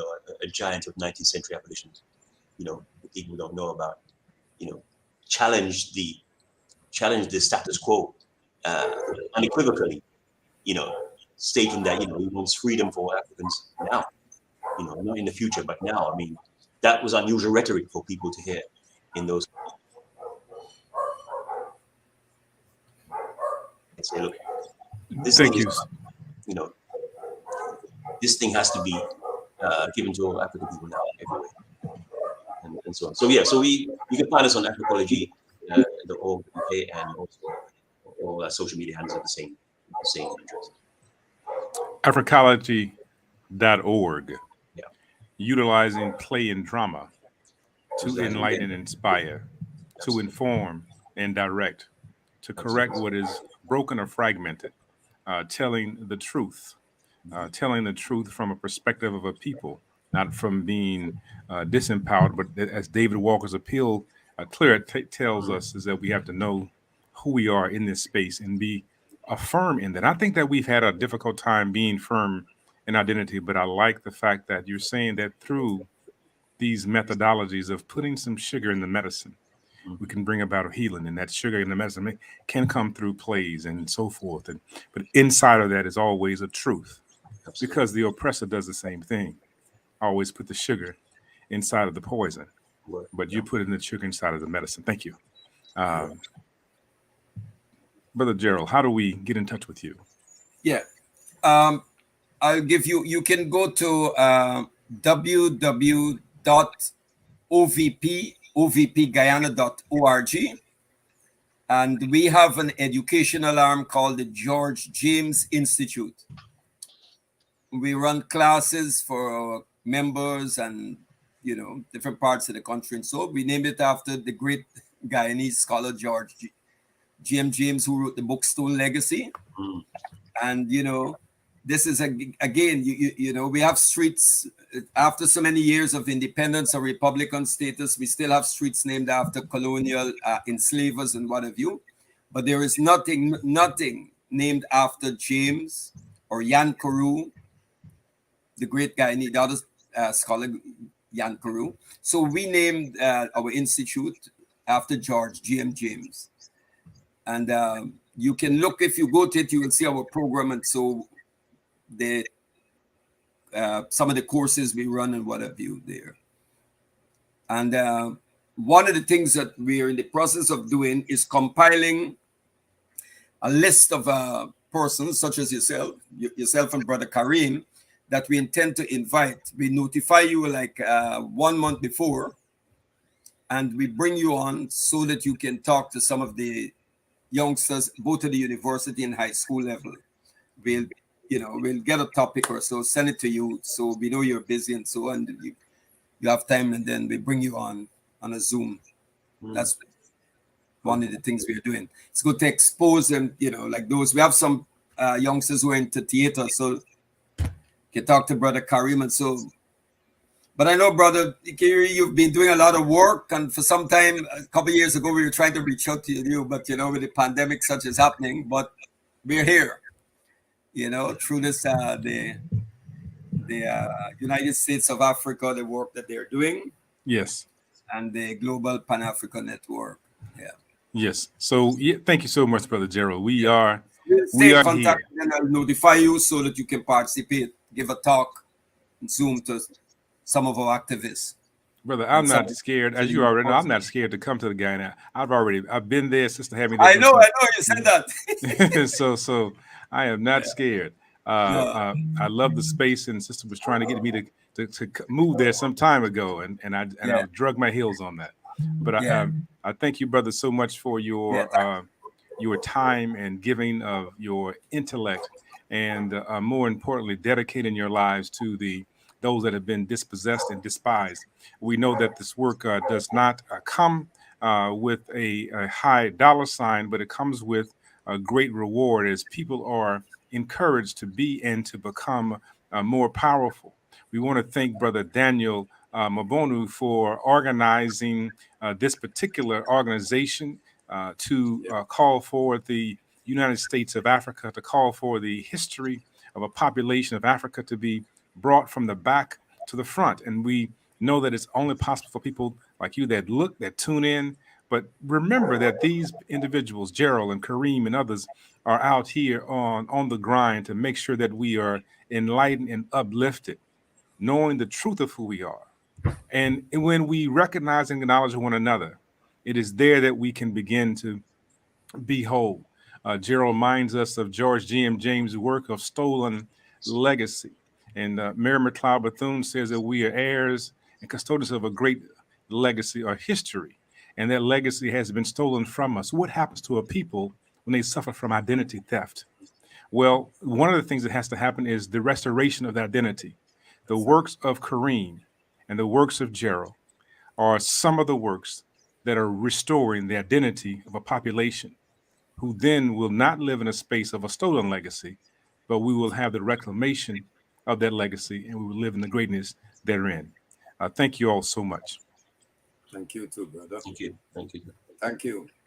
a giant of 19th century abolitions, people don't know about, challenge the status quo unequivocally, stating that, he wants freedom for Africans now, not in the future, but now. I mean, that was unusual rhetoric for people to hear in those. And say, look, this thing is, this thing has to be given to all African people now, everywhere, and so on. So yeah, so you can find us on Africology.org, and also all our social media handles are the same address. Africology.org. Yeah. Utilizing play and drama to enlighten and inspire, to inform and direct, to correct what is broken or fragmented, telling the truth from a perspective of a people, not from being disempowered, but as David Walker's appeal tells us, is that we have to know who we are in this space and be firm in that. I think that we've had a difficult time being firm in identity, but I like the fact that you're saying that through these methodologies of putting some sugar in the medicine, we can bring about a healing, and that sugar in the medicine can come through plays and so forth. But inside of that is always a truth, because the oppressor does the same thing. Always put the sugar inside of the poison, but you put in the sugar inside of the medicine. Thank you. Brother Gerald, how do we get in touch with you? Yeah. I'll give you can go to www.ovpguyana.org, and we have an educational arm called the George James Institute. We run classes for our members and different parts of the country, and so we named it after the great Guyanese scholar George James, who wrote the book Stone Legacy. And this is again, we have streets after so many years of independence or Republican status. We still have streets named after colonial enslavers and what have you, but there is nothing named after James or Yan Carew, the great Guyanese, the other scholar Yan Carew. So we named our institute after George James. And you can look, if you go to it, you will see our program, and so the some of the courses we run and what have you there. And one of the things that we are in the process of doing is compiling a list of persons such as yourself and Brother Kareem, that we intend to invite. We notify you like 1 month before, and we bring you on so that you can talk to some of the youngsters, both at the university and high school level. We'll get a topic or so, send it to you, so we know you're busy and so on. You have time, and then we bring you on a Zoom. That's one of the things we're doing. It's good to expose them, like those. We have some youngsters who are into theater, so you can talk to Brother Kareem and so. But I know, Brother Ikiri, you've been doing a lot of work, and for some time, a couple of years ago, we were trying to reach out to you, but with the pandemic such is happening, but we're here, through this the United States of Africa, the work that they're doing. Yes. And the Global Pan-African Network. Yeah. Yes. So thank you so much, Brother Gerald. We are stay in contact, and I'll notify you so that you can participate, give a talk, Zoom to some of our activists. Brother, I'm not scared. As you already know, I'm not scared to come to the guy now. I've been there, Sister Hammy. I know you said that. so I am not scared. I love the space, and Sister was trying to get me to move there some time ago, and I drug my heels on that. But I thank you, brother, so much for your time and giving of your intellect, and more importantly, dedicating your lives to those that have been dispossessed and despised. We know that this work does not come with a high dollar sign, but it comes with a great reward as people are encouraged to be and to become more powerful. We want to thank Brother Daniel Mabonu for organizing this particular organization to call for the United States of Africa, to call for the history of a population of Africa to be brought from the back to the front. And we know that it's only possible for people like you that tune in. But remember that these individuals, Gerald and Kareem and others, are out here on the grind to make sure that we are enlightened and uplifted, knowing the truth of who we are. And when we recognize and acknowledge one another, it is there that we can begin to be whole. Gerald reminds us of George G.M. James' work of stolen legacy. And Mary McLeod Bethune says that we are heirs and custodians of a great legacy or history. And that legacy has been stolen from us. What happens to a people when they suffer from identity theft? Well, one of the things that has to happen is the restoration of the identity. The works of Kareem and the works of Gerald are some of the works that are restoring the identity of a population who then will not live in a space of a stolen legacy, but we will have the reclamation of that legacy, and we will live in the greatness therein. Thank you all so much. Thank you too, brother. Thank you. Thank you. Thank you.